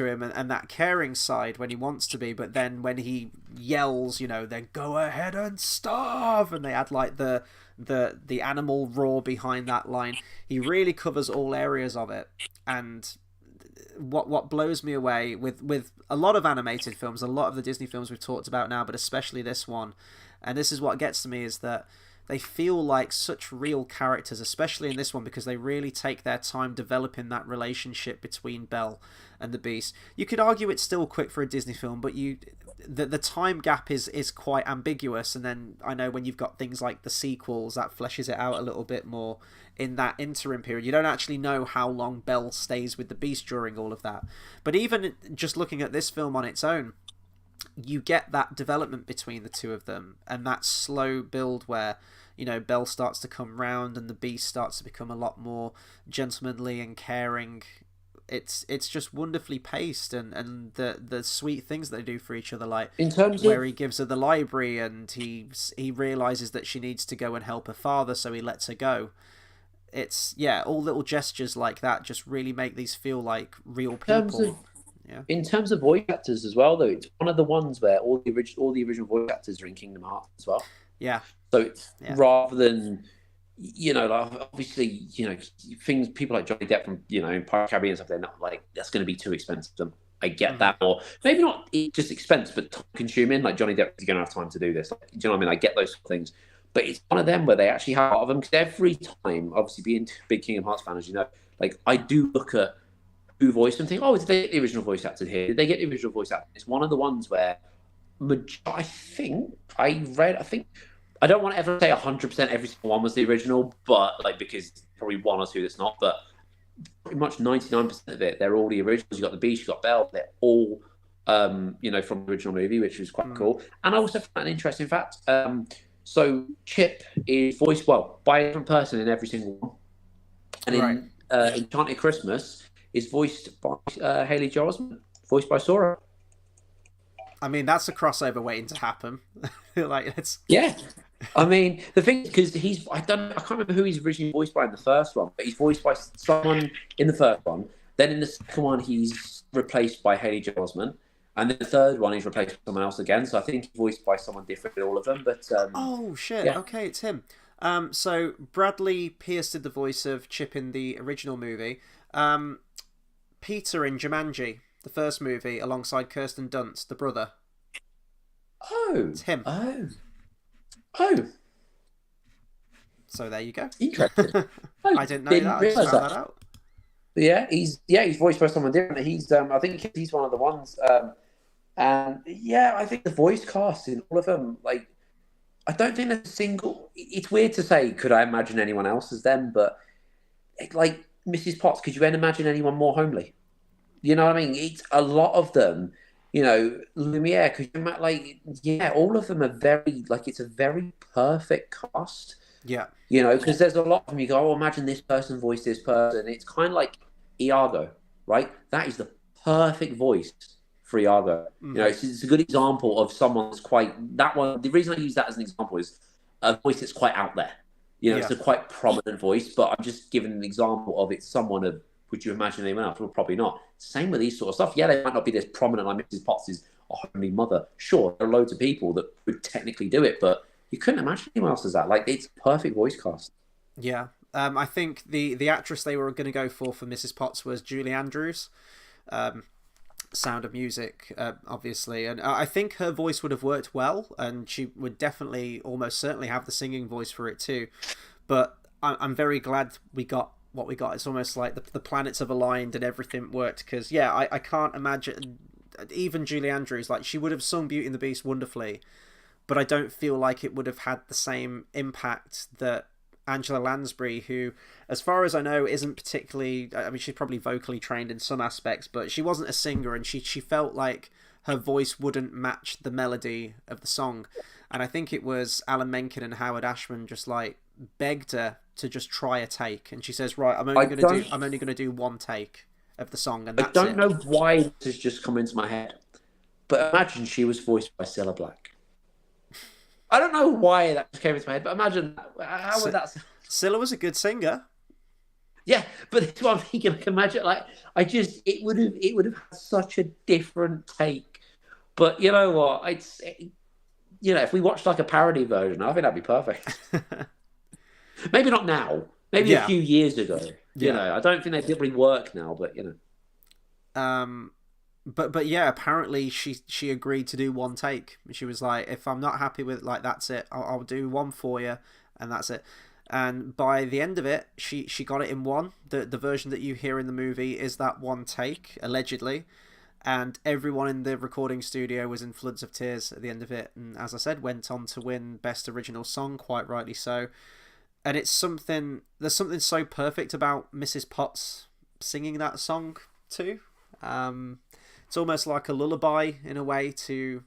him, and that caring side when he wants to be. But then when he yells, then go ahead and starve, and they add the animal roar behind that line. He really covers all areas of it. And what blows me away with a lot of animated films, a lot of the Disney films we've talked about now, but especially this one, and this is what gets to me, is that they feel like such real characters, especially in this one, because they really take their time developing that relationship between Belle and the Beast. You could argue it's still quick for a Disney film, but the time gap is quite ambiguous. And then I know when you've got things like the sequels, that fleshes it out a little bit more in that interim period. You don't actually know how long Belle stays with the Beast during all of that. But even just looking at this film on its own, you get that development between the two of them, and that slow build where Belle starts to come round and the Beast starts to become a lot more gentlemanly and caring. It's just wonderfully paced, and the sweet things they do for each other, in terms where he gives her the library and he realizes that she needs to go and help her father, so he lets her go. It's all little gestures like that just really make these feel like real people. In terms of voice actors as well, though, it's one of the ones where all the original voice actors are in Kingdom Hearts as well. Yeah. So it's rather than, obviously, things, people like Johnny Depp from, in Pirate Caribbean and stuff, they're not that's going to be too expensive for them. I get that, or maybe not just expense, but time consuming. Like Johnny Depp is going to have time to do this. Like, do you know what I mean? I get those things, but it's one of them where they actually have a lot of them. Because every time, obviously, being a big Kingdom Hearts fan, as you know, like I do look at who voiced them, think, oh, did they get the original voice actor here? Did they get the original voice actor? It's one of the ones where I think I don't want to ever say 100% every single one was the original, but like because probably one or two that's not, but pretty much 99% of it, they're all the originals. You got the Beast, you got Belle, they're all from the original movie, which was quite cool. And I also found an interesting fact. So Chip is voiced by a different person in every single one, and in Enchanted Christmas is voiced by Haley Joel Osment, voiced by Sora. I mean, that's a crossover waiting to happen. Like it's I mean, the thing is, because I can't remember who he's originally voiced by in the first one, but he's voiced by someone in the first one. Then in the second one, he's replaced by Haley Joel Osment, and then the third one, he's replaced by someone else again. So I think he's voiced by someone different in all of them. But oh shit! Yeah. Okay, it's him. So Bradley Pierce did the voice of Chip in the original movie. Peter in Jumanji, the first movie, alongside Kirsten Dunst, the brother. Oh, it's him. Oh. So there you go. Interesting. I didn't know that. I just found that out. Yeah, he's voiced by someone different. He's I think he's one of the ones. And yeah, I think the voice cast in all of them, like, I don't think there's a single. It's weird to say, could I imagine anyone else as them? But like Mrs. Potts, could you then imagine anyone more homely? You know what I mean? It's a lot of them. You know, Lumiere, could you imagine, like, yeah, all of them are very, like, it's a very perfect cast. Yeah. You know, because there's a lot of them, you go, oh, imagine this person voiced this person. It's kind of like Iago, right? That is the perfect voice for Iago. You know, it's a good example of someone that's that one, the reason I use that as an example is a voice that's quite out there. You know, it's a quite prominent voice, but I'm just giving an example of it's someone of, would you imagine anyone else? Well, probably not. Same with these sort of stuff. Yeah, they might not be this prominent like Mrs. Potts is a homely mother. Sure, there are loads of people that would technically do it, but you couldn't imagine anyone else as that. Like, it's perfect voice cast. Yeah. I think the actress they were going to go for Mrs. Potts was Julie Andrews. Sound of Music, obviously. And I think her voice would have worked well, and she would definitely, almost certainly have the singing voice for it too. But I'm very glad we got what we got. It's almost like the planets have aligned and everything worked, because I can't imagine even Julie Andrews, like, she would have sung Beauty and the Beast wonderfully, but I don't feel like it would have had the same impact that Angela Lansbury, who, as far as I know, isn't particularly, I mean, she's probably vocally trained in some aspects, but she wasn't a singer, and she felt like her voice wouldn't match the melody of the song. And I think it was Alan Menken and Howard Ashman just like begged her to just try a take, and she says, right, I'm only going to do one take of the song, and that's it. I don't know why this has just come into my head, but imagine she was voiced by Cilla Black. I don't know why that just came into my head, but imagine how would that. Cilla was a good singer. Yeah, but that's what I'm thinking. Like, imagine, like, it would have had such a different take. But you know what? If we watched like a parody version, I think that'd be perfect. Maybe not now. Maybe a few years ago. You know, I don't think they probably work now, but you know. But yeah, apparently she agreed to do one take. She was like, if I'm not happy with it, like, that's it. I'll do one for you, and that's it. And by the end of it, she got it in one. The version that you hear in the movie is that one take, allegedly. And everyone in the recording studio was in floods of tears at the end of it. And as I said, went on to win Best Original Song, quite rightly so. And there's something so perfect about Mrs. Potts singing that song too. It's almost like a lullaby in a way to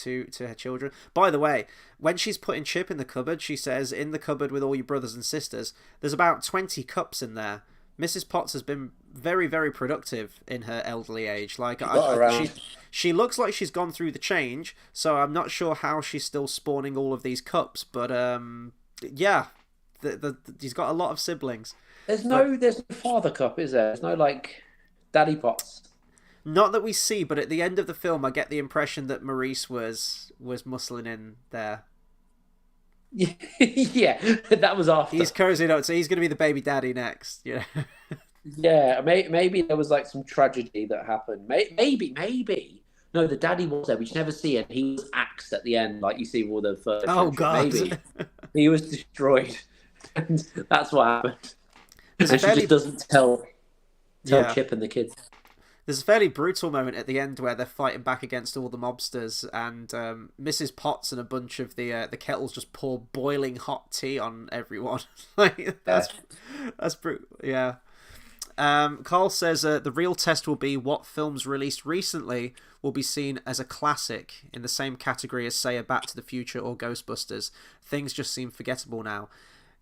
her children. By the way, when she's putting Chip in the cupboard, she says, in the cupboard with all your brothers and sisters, there's about 20 cups in there. Mrs. Potts has been very, very productive in her elderly age. Like, she looks like she's gone through the change, so I'm not sure how she's still spawning all of these cups, but yeah, he's got a lot of siblings. There's no father cup, is there? There's no, like, Daddy Potts. Not that we see, but at the end of the film, I get the impression that Maurice was muscling in there. Yeah, that was after. He's cozying up, so he's going to be the baby daddy next. Yeah. Yeah, maybe there was like some tragedy that happened. Maybe. No, the daddy was there. We just never see it. He was axed at the end, like you see with all the Oh furniture and shit. God. Maybe he was destroyed, and that's what happened. There's a And she just fairly doesn't tell yeah. Chip and the kids. There's a fairly brutal moment at the end where they're fighting back against all the mobsters, and Mrs. Potts and a bunch of the kettles just pour boiling hot tea on everyone. Like Yeah. that's brutal. Yeah. Carl says the real test will be what films released recently will be seen as a classic in the same category as, say, a Back to the Future or Ghostbusters. Things just seem forgettable now.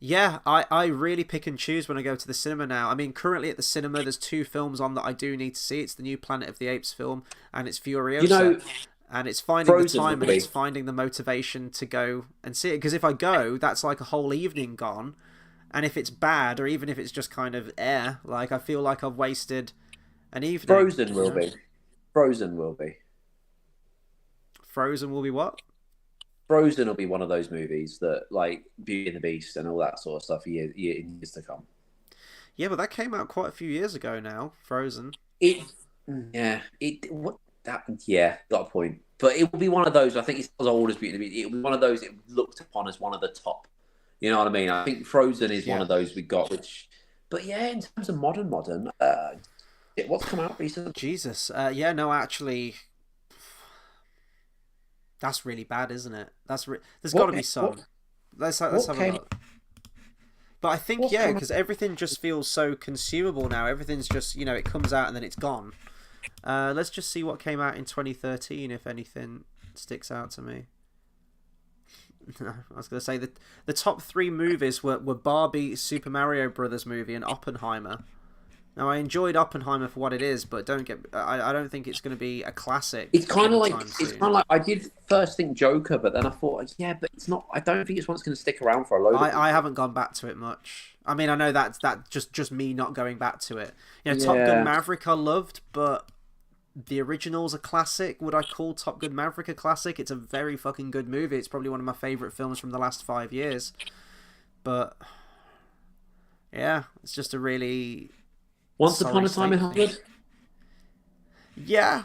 Yeah, I really pick and choose when I go to the cinema now. I mean, currently at the cinema, there's two films on that I do need to see. It's the new Planet of the Apes film, and it's You Furiosa. know, And it's finding the Frozen time will and it's be. finding the motivation to go and see it. Because if I go, that's like a whole evening gone. And if it's bad, or even if it's just kind of like I feel like I've wasted an evening. Frozen will be. Frozen will be. Frozen will be what? Frozen will be one of those movies that, like Beauty and the Beast and all that sort of stuff, years to come. Yeah, but that came out quite a few years ago now. Frozen. It, yeah, got a point. But it will be one of those. I think it's as old as Beauty and the Beast. It will be one of those. It looked upon as one of the top. You know what I mean? I think Frozen is one of those we got. But yeah, in terms of modern, what's come out recently? Jesus. Yeah, no, actually, that's really bad, isn't it? There's got to be some. Let's have a look. But I think, yeah, because everything just feels so consumable now. Everything's just, it comes out and then it's gone. Let's just see what came out in 2013, if anything sticks out to me. I was going to say that the top three movies were Barbie, Super Mario Brothers movie, and Oppenheimer. Now, I enjoyed Oppenheimer for what it is, but I don't think it's going to be a classic. It's kind of like I did first think Joker, but then I thought, yeah, but it's not. I don't think it's one that's going to stick around for a load. I haven't gone back to it much. I mean, I know that's just me not going back to it. Top Gun Maverick I loved, but the original's a classic. Would I call Top Gun Maverick a classic? It's a very fucking good movie. It's probably one of my favourite films from the last 5 years. But yeah, it's just a really Once Upon a Time in Hollywood. Yeah.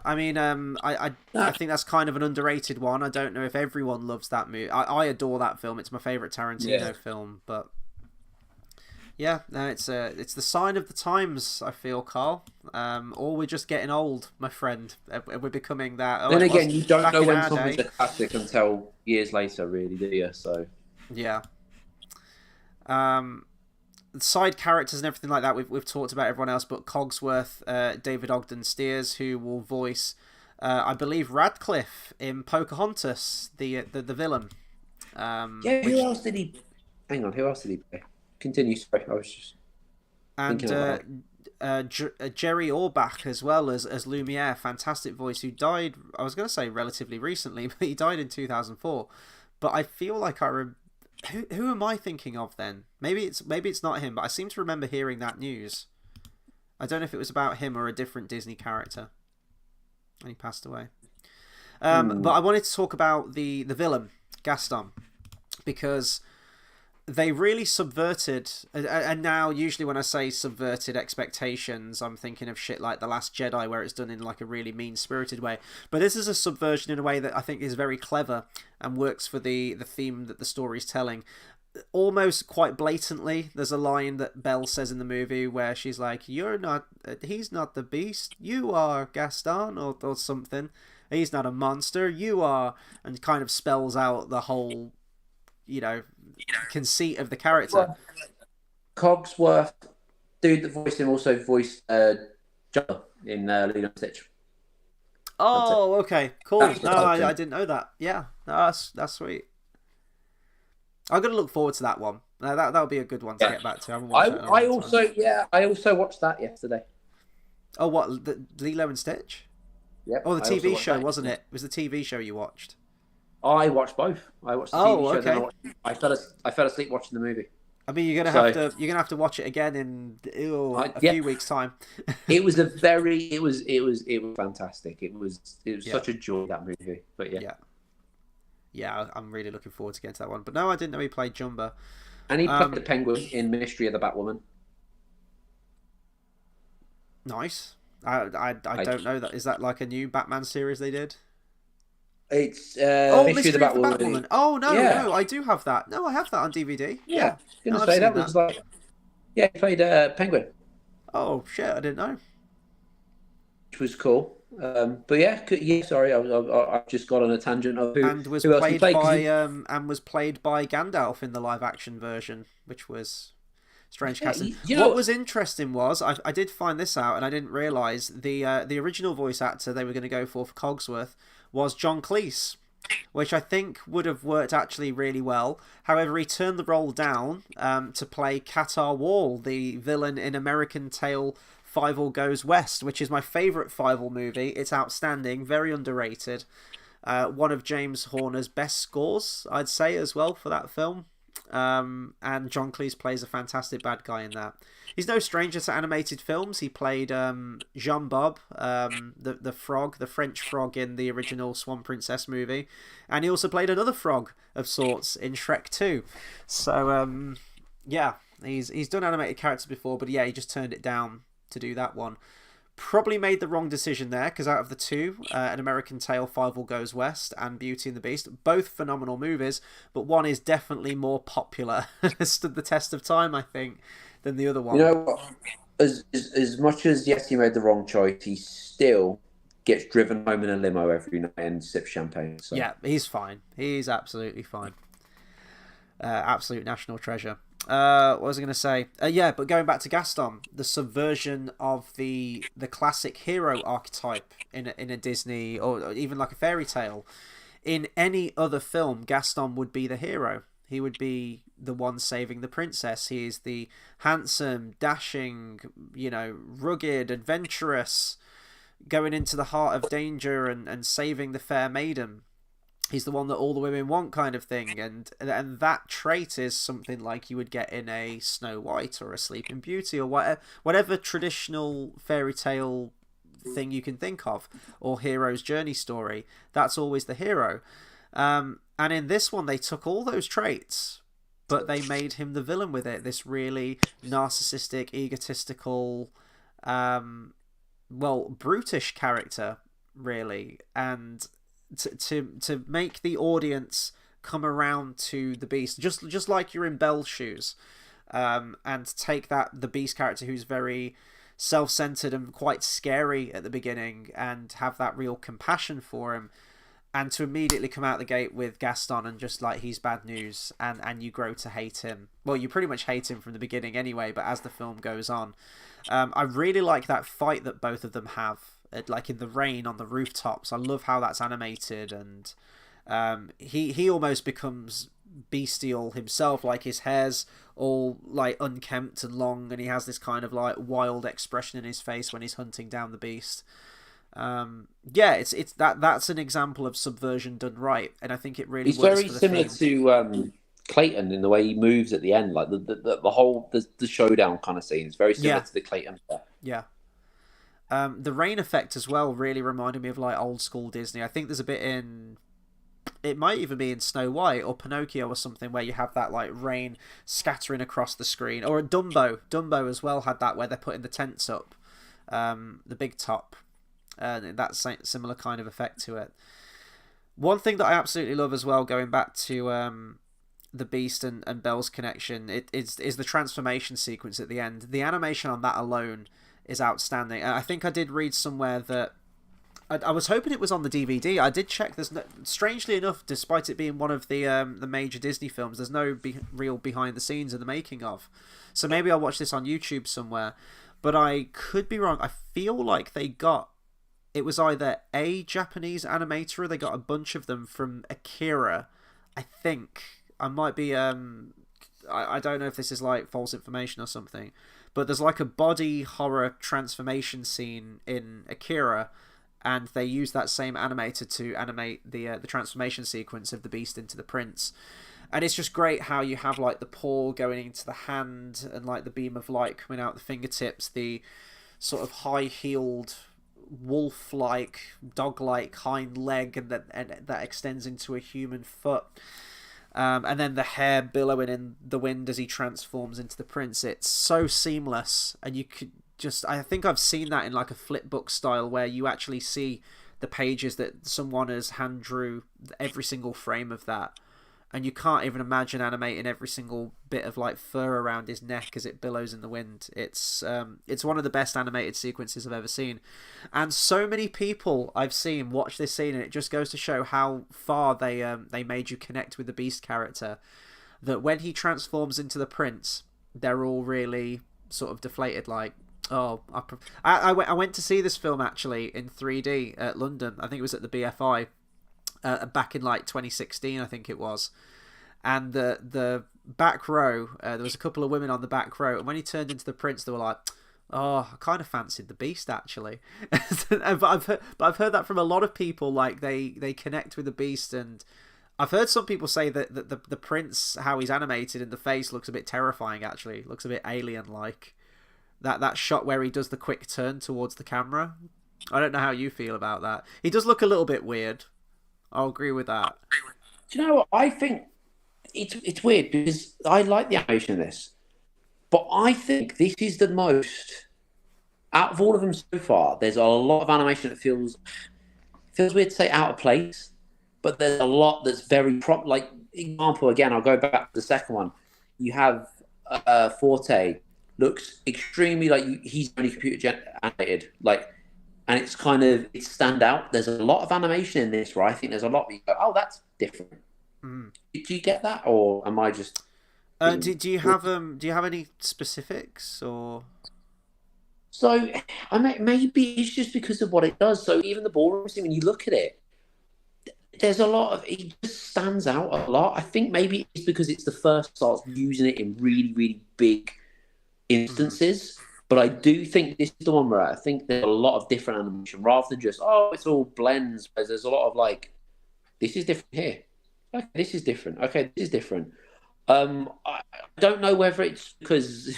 I mean, I think that's kind of an underrated one. I don't know if everyone loves that movie. I adore that film. It's my favourite Tarantino film. But yeah, no, it's the sign of the times, I feel, Carl. Or we're just getting old, my friend. We're becoming that. Then again, you don't know when something's a classic until years later, really, do you? So yeah. Side characters and everything like that, we've talked about everyone else, but Cogsworth, David Ogden Stiers, who will voice, I believe, Radcliffe in Pocahontas, the villain. Who else did he? Hang on, who else did he play? Continue. Sorry, I was just. And Jerry Orbach as well as Lumiere, fantastic voice, who died. I was going to say relatively recently, but he died in 2004. But I feel like who am I thinking of then? Maybe it's not him, but I seem to remember hearing that news. I don't know if it was about him or a different Disney character. And he passed away. But I wanted to talk about the villain, Gaston, because they really subverted, and now usually when I say subverted expectations, I'm thinking of shit like The Last Jedi, where it's done in like a really mean-spirited way. But this is a subversion in a way that I think is very clever and works for the theme that the story's telling. Almost quite blatantly, there's a line that Belle says in the movie where she's like, he's not the beast, you are, Gaston, or something. He's not a monster, you are, and kind of spells out the whole conceit of the character. Cogsworth, dude that voiced him, also voiced John in Lilo and Stitch. Oh, okay, cool. I didn't know that. Yeah, that's sweet. I'm gonna look forward to that one. That'll be a good one to get back to. I also watched that yesterday. Oh, what, the Lilo and Stitch? Yeah. Oh, the TV show, wasn't it? It was the TV show you watched. I watched both. I watched the TV show. Then I fell asleep watching the movie. I mean, you're gonna have to watch it again in a few weeks' time. It was fantastic. It was such a joy, that movie. But yeah, I'm really looking forward to getting to that one. But no, I didn't know he played Jumba. And he played the Penguin in Mystery of the Batwoman. Nice. I don't know that. Is that like a new Batman series they did? It's Oh, Mystery of the Mystery of the Batwoman. Batwoman. Oh no, Yeah, no, I do have that. No, I have that on DVD. yeah. Yeah, I was gonna no, I've say seen that that. was like, yeah, he played Penguin, Oh shit, I didn't know. which was cool. But yeah, yeah. Sorry, I've just got on a tangent of And was who else he played played by because Gandalf in the live action version, which was strange yeah, casting. you What know, was interesting was I did find this out, and I didn't realize the original voice actor they were going to go for Cogsworth was John Cleese, which I think would have worked actually really well. However, he turned the role down to play Qatar Wall, the villain in American Tail Fievel Goes West, which is my favourite Fievel movie. It's outstanding, very underrated. One of James Horner's best scores, I'd say, as well for that film. And John Cleese plays a fantastic bad guy in that. He's no stranger to animated films. He played Jean Bob, the frog, the French frog in the original Swan Princess movie, and he also played another frog of sorts in Shrek 2. So yeah, he's done animated characters before, but yeah, he just turned it down to do that one. Probably made the wrong decision there, because out of the two, An American Tail, Fievel Goes West, and Beauty and the Beast, both phenomenal movies, but one is definitely more popular, stood the test of time, I think, than the other you one. know what? As much as yes, he made the wrong choice, he still gets driven home in a limo every night and sips champagne. So Yeah, he's fine. He's absolutely fine. Absolute national treasure. What was I going to say? Yeah, but going back to Gaston, the subversion of the classic hero archetype in a Disney or even like a fairy tale. In any other film, Gaston would be the hero. He would be the one saving the princess. He is the handsome, dashing, rugged, adventurous, going into the heart of danger and saving the fair maiden. He's the one that all the women want, kind of thing, and that trait is something like you would get in a Snow White or a Sleeping Beauty or whatever traditional fairy tale thing you can think of, or hero's journey story. That's always the hero. And in this one, they took all those traits, but they made him the villain with it. This really narcissistic, egotistical, brutish character, really, and to make the audience come around to the Beast, just like you're in Belle's shoes, and take the Beast character who's very self-centered and quite scary at the beginning, and have that real compassion for him, and to immediately come out the gate with Gaston and just like he's bad news, and you grow to hate him. Well, you pretty much hate him from the beginning anyway, but as the film goes on, I really like that fight that both of them have, like in the rain on the rooftops. I love how that's animated, and he almost becomes bestial himself, like his hair's all like unkempt and long, and he has this kind of like wild expression in his face when he's hunting down the Beast. Yeah, it's that's an example of subversion done right, and I think it really he's works very for the similar theme. to Clayton in the way he moves at the end, like the whole the showdown kind of scene is very similar Yeah, to the Clayton stuff. yeah. The rain effect as well really reminded me of like old school Disney. I think there's a bit in, it might even be in Snow White or Pinocchio or something, where you have that like rain scattering across the screen. Or Dumbo as well had that, where they're putting the tents up, the big top, that similar kind of effect to it. One thing that I absolutely love as well, going back to the Beast and Belle's connection, is the transformation sequence at the end. The animation on that alone is outstanding. And I think I did read somewhere that I was hoping it was on the DVD. I did check. There's no, strangely enough, despite it being one of the major Disney films, there's no real behind the scenes in the making of. So maybe I'll watch this on YouTube somewhere. But I could be wrong. I feel like it was either a Japanese animator, or they got a bunch of them from Akira. I think I might be. I don't know if this is like false information or something, but there's like a body horror transformation scene in Akira, and they use that same animator to animate the transformation sequence of the Beast into the Prince. And it's just great how you have like the paw going into the hand, and like the beam of light coming out the fingertips, the sort of high-heeled wolf-like, dog-like hind leg, and that extends into a human foot. And then the hair billowing in the wind as he transforms into the Prince. It's so seamless, and I think I've seen that in like a flip book style where you actually see the pages that someone has hand drew every single frame of that, and you can't even imagine animating every single bit of like fur around his neck as it billows in the wind. It's one of the best animated sequences I've ever seen, and so many people I've seen watch this scene, and it just goes to show how far they made you connect with the Beast character. That when he transforms into the prince, they're all really sort of deflated, like, oh, I went to see this film actually in 3D at London. I think it was at the BFI back in like 2016, I think it was. And the back row, there was a couple of women on the back row, and when he turned into the prince, they were like, oh, I kind of fancied the Beast actually. but I've heard that from a lot of people, like they connect with the Beast. And I've heard some people say that the prince, how he's animated in the face, looks a bit terrifying actually, looks a bit alien like. That shot where he does the quick turn towards the camera. I don't know how you feel about that. He does look a little bit weird. I'll agree with that. Do you know what? I think it's weird because I like the animation of this, but I think this is the most, out of all of them so far, there's a lot of animation that feels weird to say out of place, but there's a lot that's very like, example again, I'll go back to the second one. You have Forte. Looks extremely like he's only computer animated, like, and it's kind of, it stand out. There's a lot of animation in this, where I think there's a lot where you go, oh, that's different. Do you get that, or am I just? Do you have any specifics or? So maybe it's just because of what it does. So even the ballroom scene, when you look at it, there's a lot of, it just stands out a lot. I think maybe it's because it's the first starts using it in really, really big instances, but I do think this is the one where I think there's a lot of different animation rather than just, oh, it's all blends. Whereas there's a lot of like, this is different here. Okay, this is different. Okay, this is different. I don't know whether it's because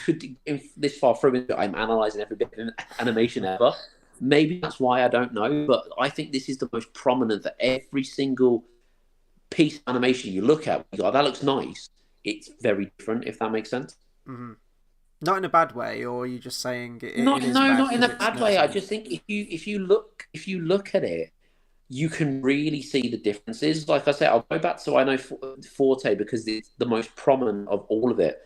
this far through it, I'm analysing every bit of animation ever. Maybe that's why, I don't know. But I think this is the most prominent, that every single piece of animation you look at, you go, oh, that looks nice. It's very different, if that makes sense. Mm-hmm. Not in a bad way, or are you just saying not in a bad way. I just think if you look at it, you can really see the differences. Like I said, I'll go back to, I know Forte because it's the most prominent of all of it,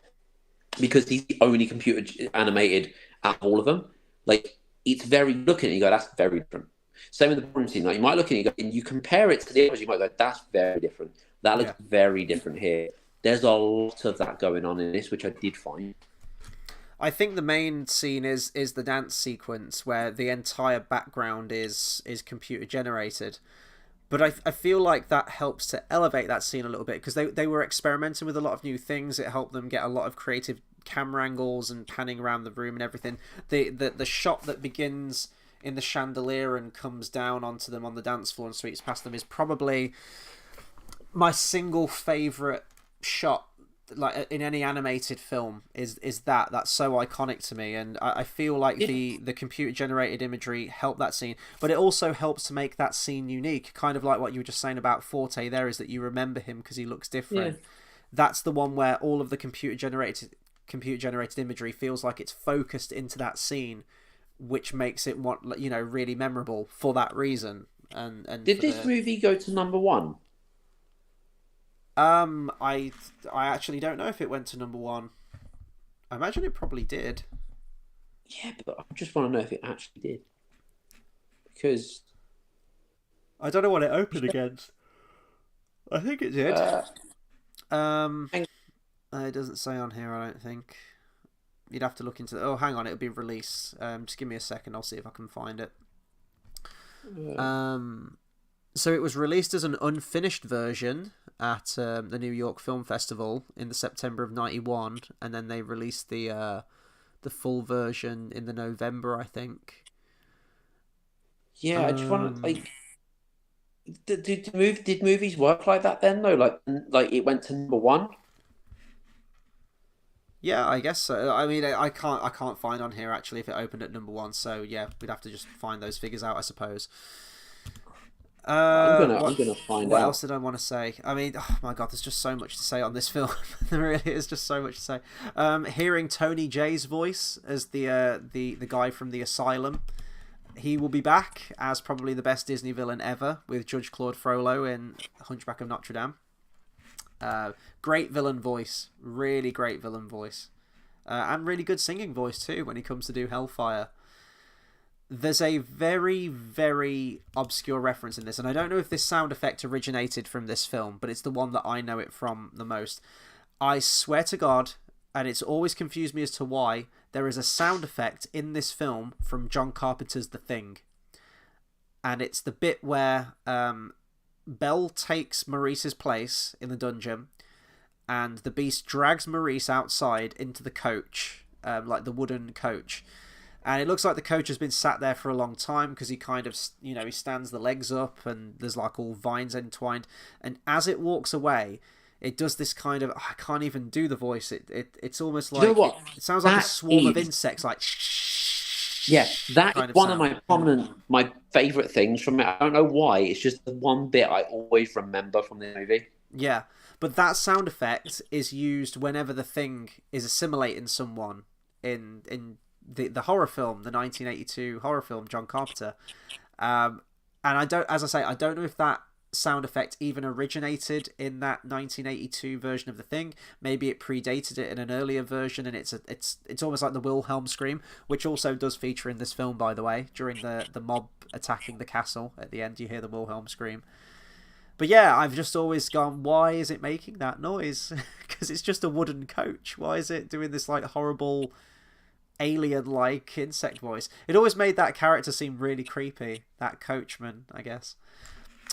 because he's the only computer animated out of all of them. Like, it's very, look at it, you go, that's very different. Same with the ballroom scene. Like, you might look at it, and you compare it to the others, you might go, that's very different. That looks very different here. There's a lot of that going on in this, which I did find. I think the main scene is the dance sequence where the entire background is computer generated. But I feel like that helps to elevate that scene a little bit, because they were experimenting with a lot of new things. It helped them get a lot of creative camera angles and panning around the room and everything. The shot that begins in the chandelier and comes down onto them on the dance floor and sweeps past them is probably my single favourite shot, like in any animated film, is that's so iconic to me. And I feel like the computer generated imagery helped that scene, but it also helps to make that scene unique, kind of like what you were just saying about Forte there, is that you remember him because he looks different. That's the one where all of the computer generated imagery feels like it's focused into that scene, which makes it really memorable for that reason. And did this movie go to number one? I actually don't know if it went to number one. I imagine it probably did. Yeah, but I just want to know if it actually did, because I don't know what it opened against. I think it did. It doesn't say on here, I don't think. You'd have to look into. Oh, hang on, it'll be released. Just give me a second. I'll see if I can find it. So it was released as an unfinished version at the New York Film Festival in the September of '91, and then they released the full version in the November, I think. Yeah, I just want to, like, did movies work like that then though? Like it went to number one. Yeah, I guess so. I mean, I can't find on here actually if it opened at number one. So yeah, we'd have to just find those figures out, I suppose. I'm gonna find What out. else did I want to say? I mean, oh my god, there's just so much to say on this film. There really is just so much to say. Hearing Tony Jay's voice as the guy from the asylum, he will be back as probably the best Disney villain ever with Judge Claude Frollo in Hunchback of Notre Dame. Great villain voice, really great villain voice, and really good singing voice too when he comes to do Hellfire. There's a very, very obscure reference in this, and I don't know if this sound effect originated from this film, but it's the one that I know it from the most. I swear to God, and it's always confused me as to why, there is a sound effect in this film from John Carpenter's The Thing. And it's the bit where Belle takes Maurice's place in the dungeon, and the beast drags Maurice outside into the coach, like the wooden coach. And it looks like the coach has been sat there for a long time because he kind of, he stands the legs up and there's like all vines entwined. And as it walks away, it does this kind of, I can't even do the voice. It's almost like, it sounds like a swarm of insects, like yeah, that is one of my favourite things from it. I don't know why. It's just the one bit I always remember from the movie. Yeah, but that sound effect is used whenever the thing is assimilating someone in the horror film, the 1982 horror film, John Carpenter. And I don't know if that sound effect even originated in that 1982 version of the thing. Maybe it predated it in an earlier version, and it's almost like the Wilhelm scream, which also does feature in this film, by the way. During the mob attacking the castle at the end, you hear the Wilhelm scream. But yeah, I've just always gone, why is it making that noise? Because it's just a wooden coach. Why is it doing this like horrible alien-like insect voice? It always made that character seem really creepy, that coachman, I guess.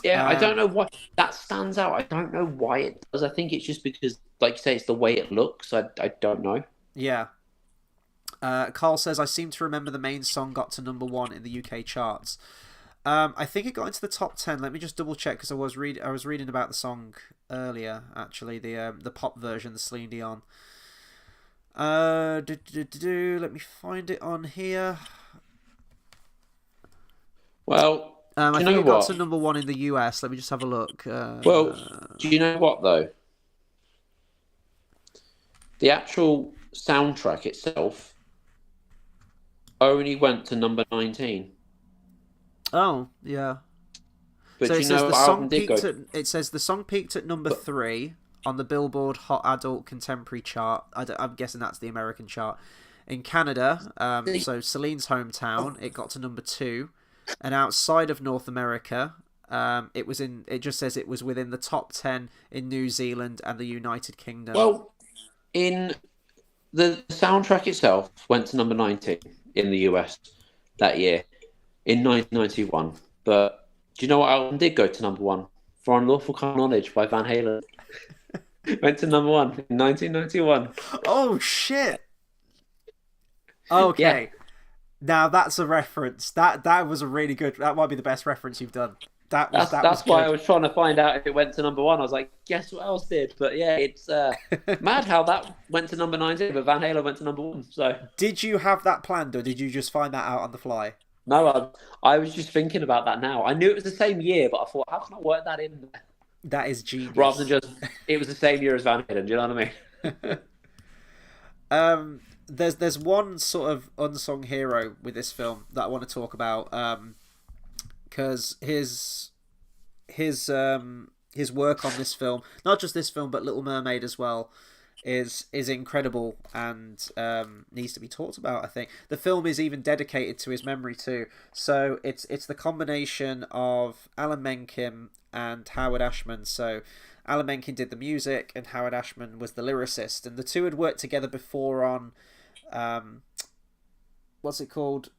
Yeah, I don't know why that stands out. I don't know why it does. I think it's just because, like you say, it's the way it looks. I don't know. Yeah. Carl says, I seem to remember the main song got to #1 in the UK charts. I think it got into the top 10. Let me just double check, because I was reading about the song earlier, actually, the pop version, the Celine Dion. Let me find it on here. Well, I think it got to #1 in the US. Let me just have a look. Well, do you know what though? The actual soundtrack itself only went to #19. Oh, yeah. But so it says it says the song peaked at #3 on the Billboard Hot Adult Contemporary chart. I'm guessing that's the American chart. In Canada, so Celine's hometown, it got to #2. And outside of North America, it just says it was within the top 10 in New Zealand and the United Kingdom. Well, in the soundtrack itself went to #19 in the US that year in 1991. But do you know what album did go to #1? For Unlawful Carnage by Van Halen. Went to #1 in 1991. Oh shit! Okay. Yeah. Now that's a reference. That was a really good. That might be the best reference you've done. That's why I was trying to find out if it went to #1. I was like, guess what else did? But yeah, it's mad how that went to #19, but Van Halen went to #1. So did you have that planned, or did you just find that out on the fly? No, I was just thinking about that now. I knew it was the same year, but I thought, how can I work that in? That is genius. Rather than just it was the same year as Van Halen. Do you know what I mean? There's one sort of unsung hero with this film that I want to talk about, because his work on this film, not just this film but Little Mermaid as well, is incredible and needs to be talked about. I think the film is even dedicated to his memory too. So it's the combination of Alan Menken and Howard Ashman. So Alan Menken did the music and Howard Ashman was the lyricist, and the two had worked together before on what's it called?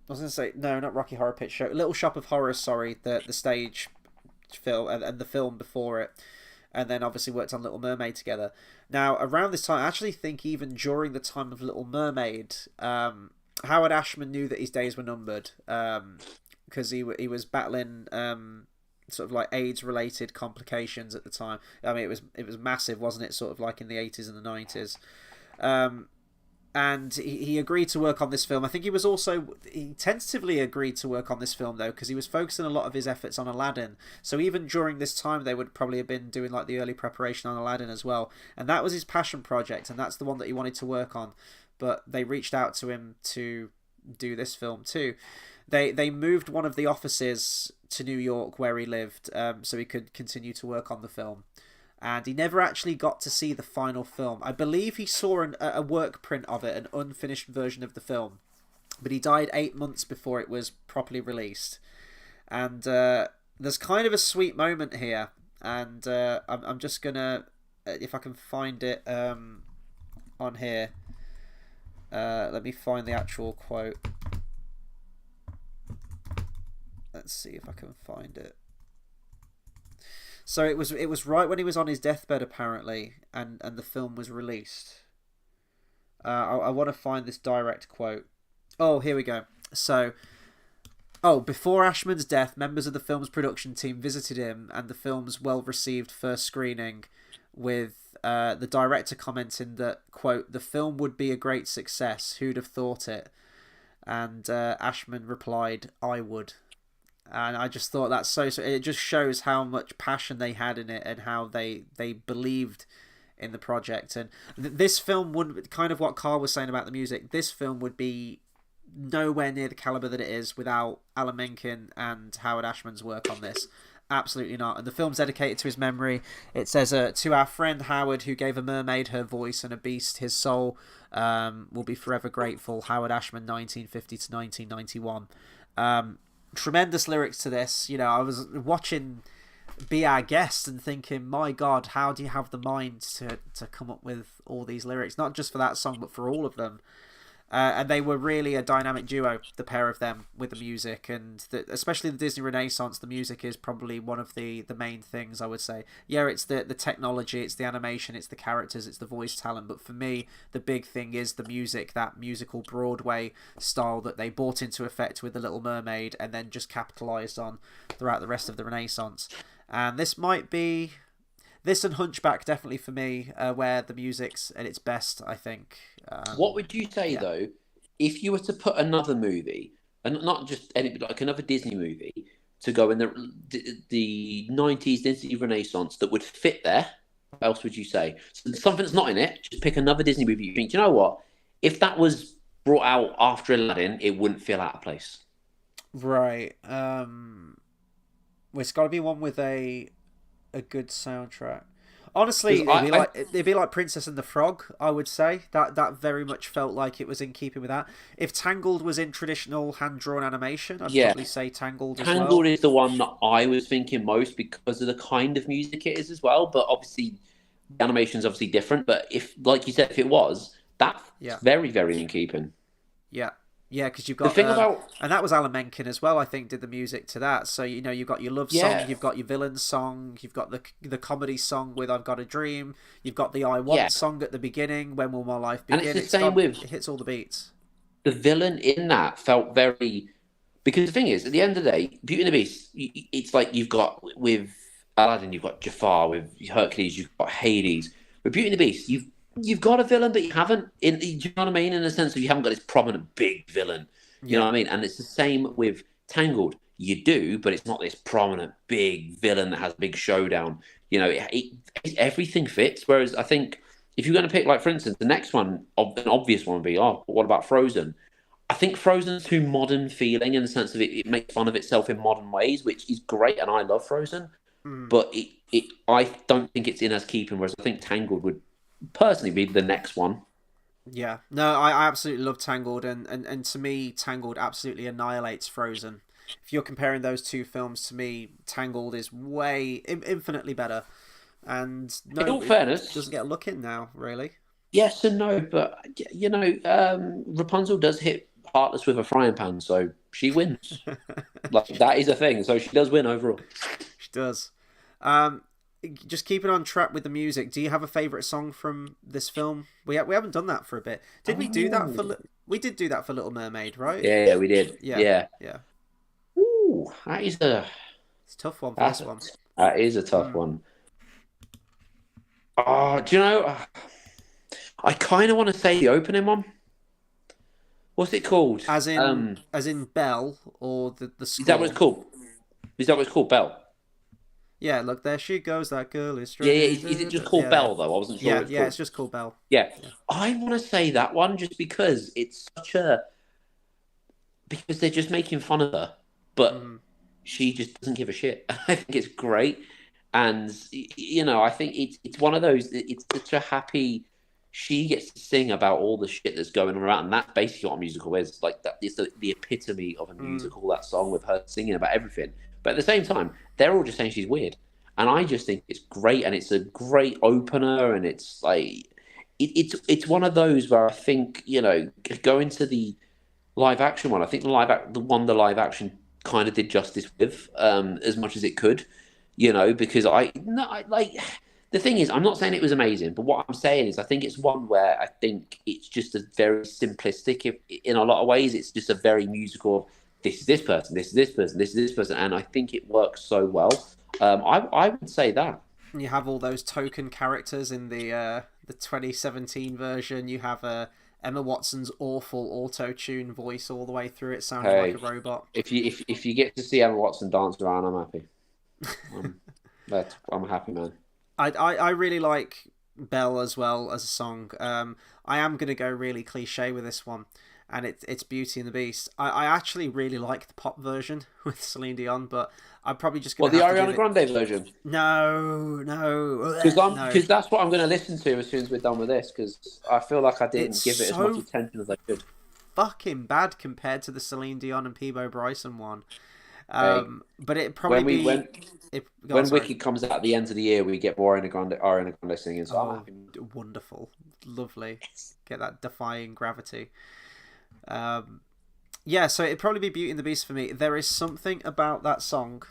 I was going to say, no, not Rocky Horror Picture Show. Little Shop of Horrors, sorry, the stage film and the film before it. And then obviously worked on Little Mermaid together. Now, around this time, I actually think even during the time of Little Mermaid, Howard Ashman knew that his days were numbered, because he was battling sort of like AIDS-related complications at the time. I mean, it was massive, wasn't it? Sort of like in the 80s and the 90s. and he agreed to work on this film. I think he tentatively agreed to work on this film though, because he was focusing a lot of his efforts on Aladdin. So even during this time, they would probably have been doing like the early preparation on Aladdin as well, and that was his passion project, and that's the one that he wanted to work on. But they reached out to him to do this film too. They moved one of the offices to New York where he lived, so he could continue to work on the film. And he never actually got to see the final film. I believe he saw a work print of it, an unfinished version of the film, but he died 8 months before it was properly released. And there's kind of a sweet moment here, and I'm just gonna, if I can find it on here, let me find the actual quote. Let's see if I can find it. So it was right when he was on his deathbed apparently, and the film was released. I want to find this direct quote. Oh, here we go. So, before Ashman's death, members of the film's production team visited him, and the film's well-received first screening, with the director commenting that, quote, "the film would be a great success. Who'd have thought it?" And Ashman replied, "I would." And I just thought that's so it just shows how much passion they had in it, and how they believed in the project. And this film would, kind of what Carl was saying about the music, this film would be nowhere near the caliber that it is without Alan Menken and Howard Ashman's work on this. Absolutely not. And the film's dedicated to his memory. It says, "To our friend Howard, who gave a mermaid her voice and a beast his soul, will be forever grateful. Howard Ashman, 1950 to 1991." Tremendous lyrics to this. You know, I was watching Be Our Guest and thinking, my God, how do you have the mind to come up with all these lyrics? Not just for that song, but for all of them. And they were really a dynamic duo, the pair of them, with the music. And especially the Disney Renaissance, the music is probably one of the main things, I would say. Yeah, it's the technology, it's the animation, it's the characters, it's the voice talent. But for me, the big thing is the music, that musical Broadway style that they brought into effect with The Little Mermaid and then just capitalised on throughout the rest of the Renaissance. And this might be... This and Hunchback, definitely for me, where the music's at its best, I think. What would you say, though, if you were to put another movie, and not just any, but like another Disney movie, to go in the 90s Disney Renaissance that would fit there? What else would you say? So something that's not in it, just pick another Disney movie. You think, you know what? If that was brought out after Aladdin, it wouldn't feel out of place. Right. Well, it's got to be one with a good soundtrack. Honestly, it'd be like Princess and the Frog, I would say. That very much felt like it was in keeping with that. If Tangled was in traditional hand-drawn animation, I'd probably say Tangled as well. Tangled is the one that I was thinking most because of the kind of music it is as well. But obviously, the animation's obviously different. But if, like you said, if it was, that's very, very in keeping. Yeah. Yeah, because you've got the thing about, and that was Alan Menken as well. I think did the music to that. So you know, you've got your love song, you've got your villain song, you've got the comedy song with "I've Got a Dream," you've got the "I Want" song at the beginning. "When Will My Life Begin?" And it's the same with it hits all the beats. The villain in that felt very, because the thing is, at the end of the day, Beauty and the Beast, it's like you've got with Aladdin, you've got Jafar, with Hercules, you've got Hades. With Beauty and the Beast, you've got a villain, but you haven't. Do you know what I mean? In the sense of you haven't got this prominent big villain. You know what I mean? And it's the same with Tangled. You do, but it's not this prominent big villain that has a big showdown. You know, everything fits. Whereas I think if you're going to pick, like, for instance, the next one, an obvious one would be, what about Frozen? I think Frozen's too modern feeling in the sense of it makes fun of itself in modern ways, which is great, and I love Frozen. But I don't think it's in as keeping, whereas I think Tangled would personally be the next one. Yeah, no, I absolutely love Tangled, and to me, Tangled absolutely annihilates Frozen. If you're comparing those two films, to me, Tangled is infinitely better. And no, in all fairness, it doesn't get a look in now, really. Yes and no, but you know, Rapunzel does hit Heartless with a frying pan, so she wins. Like, that is a thing, so she does win overall. She does. Just keeping on track with the music, do you have a favourite song from this film? We haven't done that for a bit. Did we do that for... We did do that for Little Mermaid, right? Yeah, we did. Yeah. Ooh, that is it's a tough one for this one. That is a tough one. Oh, do you know... I kind of want to say the opening one. What's it called? As in Belle or the Is that what score? it's called? Is that what it's called? Belle. Yeah, look, there she goes. That girl is Yeah, yeah. strange. Is it just called Yeah, yeah, Belle though? I wasn't sure yeah, what it's yeah. called. It's just called Belle. Yeah, Yeah. I want to say that one just because they're just making fun of her, but Hmm. she just doesn't give a shit. I think it's great, and I think it's one of those. It's such a happy. She gets to sing about all the shit that's going on around, and that's basically what a musical is. Like that is the epitome of a Mm. musical. That song with her singing about everything, but at the same time, they're all just saying she's weird, and I just think it's great, and it's a great opener, and it's like it's one of those where I think going to the live action one. I think the live action kind of did justice with as much as it could, because I no I, like the thing is I'm not saying it was amazing, but what I'm saying is I think it's one where I think it's just a very simplistic. If, in a lot of ways, it's just a very musical. This is this person, this is this person, this is this person, and I think it works so well. I would say that. And you have all those token characters in the 2017 version. You have Emma Watson's awful auto tune voice all the way through it, sounding like Hey, a robot. if you get to see Emma Watson dance around, I'm happy. Um, I'm a happy man. I really like Belle as well as a song. I am gonna go really cliche with this one, and it's Beauty and the Beast. I actually really like the pop version with Celine Dion, but I'm probably just Well, gonna the have to give Ariana it. Grande version, No, no, no. because that's what I'm going to listen to as soon as we're done with this. Because I feel like I It's didn't give it as much so attention as I should. fucking bad compared to the Celine Dion and Peebo Bryson one. Hey, But it probably when we be when it. Go on, when sorry. Wicked comes out at the end of the year, we get more Ariana Grande singing. So I'm Oh, happy. wonderful, lovely. Get that defying gravity. Um, yeah, so it'd probably be Beauty and the Beast for me. There is something about that song,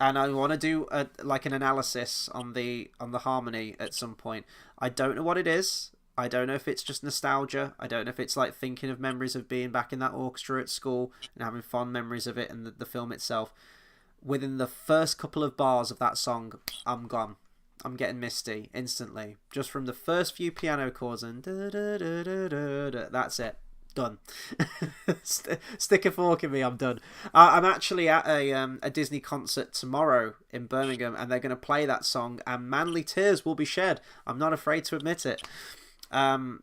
and I want to do like an analysis on the harmony at some point. I don't know what it is. I don't know if it's just nostalgia. I don't know if it's like thinking of memories of being back in that orchestra at school and having fond memories of it and the film itself. Within the first couple of bars of that song, I'm gone. I'm getting misty instantly. Just from the first few piano chords and that's it. Done. Stick a fork in me. I'm done. I'm actually at a Disney concert tomorrow in Birmingham, and they're going to play that song, and manly tears will be shed. I'm not afraid to admit it.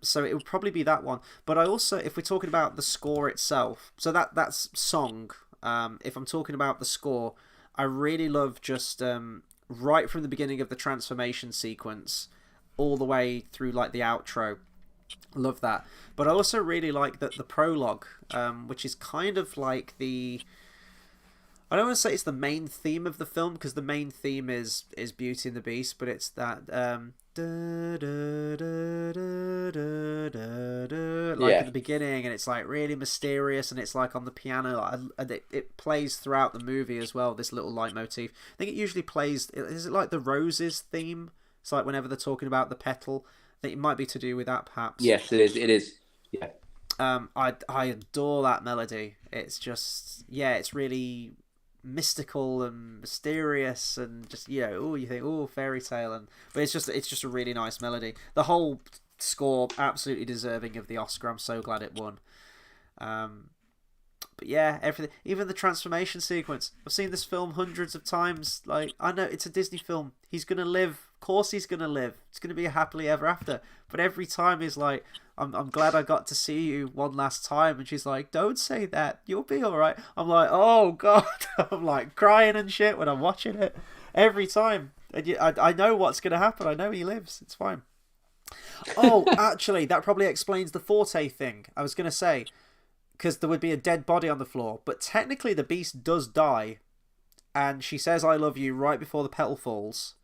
So it would probably be that one. But I also, if we're talking about the score itself, so that's song. If I'm talking about the score, I really love just right from the beginning of the transformation sequence all the way through like the outro. Love that. But I also really like that the prologue, which is kind of like the. I don't want to say it's the main theme of the film because the main theme is Beauty and the Beast, but it's that like Yeah, at the beginning, and it's like really mysterious, and it's like on the piano, and it plays throughout the movie as well. This little leitmotif. I think it usually plays. Is it like the Roses theme? It's like whenever they're talking about the petal. I think it might be to do with that, perhaps. yes, it is. It is. Yeah, I adore that melody. It's just it's really mystical and mysterious and just you think fairy tale but it's just a really nice melody. The whole score absolutely deserving of the Oscar. I'm so glad it won. But yeah, everything, even the transformation sequence. I've seen this film hundreds of times. Like, I know it's a Disney film. He's gonna live. Of course, he's gonna live. It's gonna be a happily ever after. But every time he's like, I'm glad I got to see you one last time. And she's like, don't say that. You'll be all right. I'm like, oh god. I'm like crying and shit when I'm watching it every time. And I know what's gonna happen. I know he lives. It's fine. Oh, actually, that probably explains the Forte thing. I was gonna say, because there would be a dead body on the floor. But technically, the Beast does die, and she says "I love you" right before the petal falls,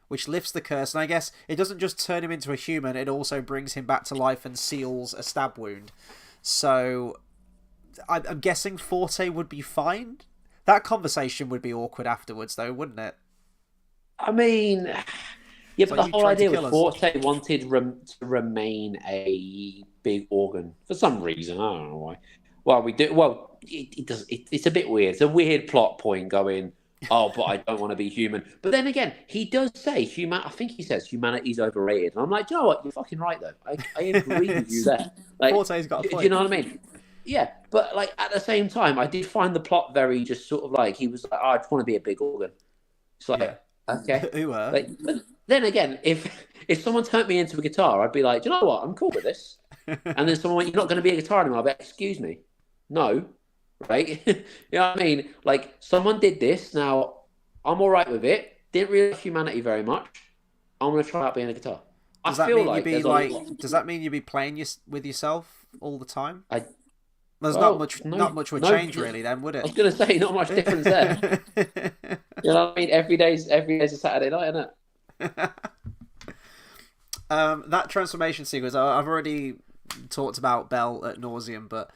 which lifts the curse. And I guess it doesn't just turn him into a human; it also brings him back to life and seals a stab wound. So, I'm guessing Forte would be fine. That conversation would be awkward afterwards, though, wouldn't it? I mean, yeah, It's but like the you whole tried to idea was kill us. Forte wanted to remain a big organ for some reason. I don't know why. Well, we do. Well, it does. It's a bit weird. It's a weird plot point going. Oh, but I don't want to be human. But then again, he does say human. I think he says humanity's overrated, and I'm like, you know what? You're fucking right though. I agree with you there. Like, Forte's got a do you point. know what I mean? Yeah, but like at the same time, I did find the plot very just sort of like he was like, oh, I just want to be a big organ. It's Yeah. like, okay. Who were? Like, but then again, if someone turned me into a guitar, I'd be like, do you know what? I'm cool with this. And then someone went, you're not going to be a guitar anymore. I'd be like, excuse me. No. Right? You know what I mean? Like, someone did this. Now, I'm all right with it. Didn't really like humanity very much. I'm going to try out being a guitar. I Does that feel mean you like be there's a like? lot. Does that mean you be playing with yourself all the time? I There's Well, not much would no. change really, then, would I it? was going to say, not much difference there. You know what I mean? Every day's a Saturday night, isn't it? That transformation sequence, I've already talked about Belle at nauseum, but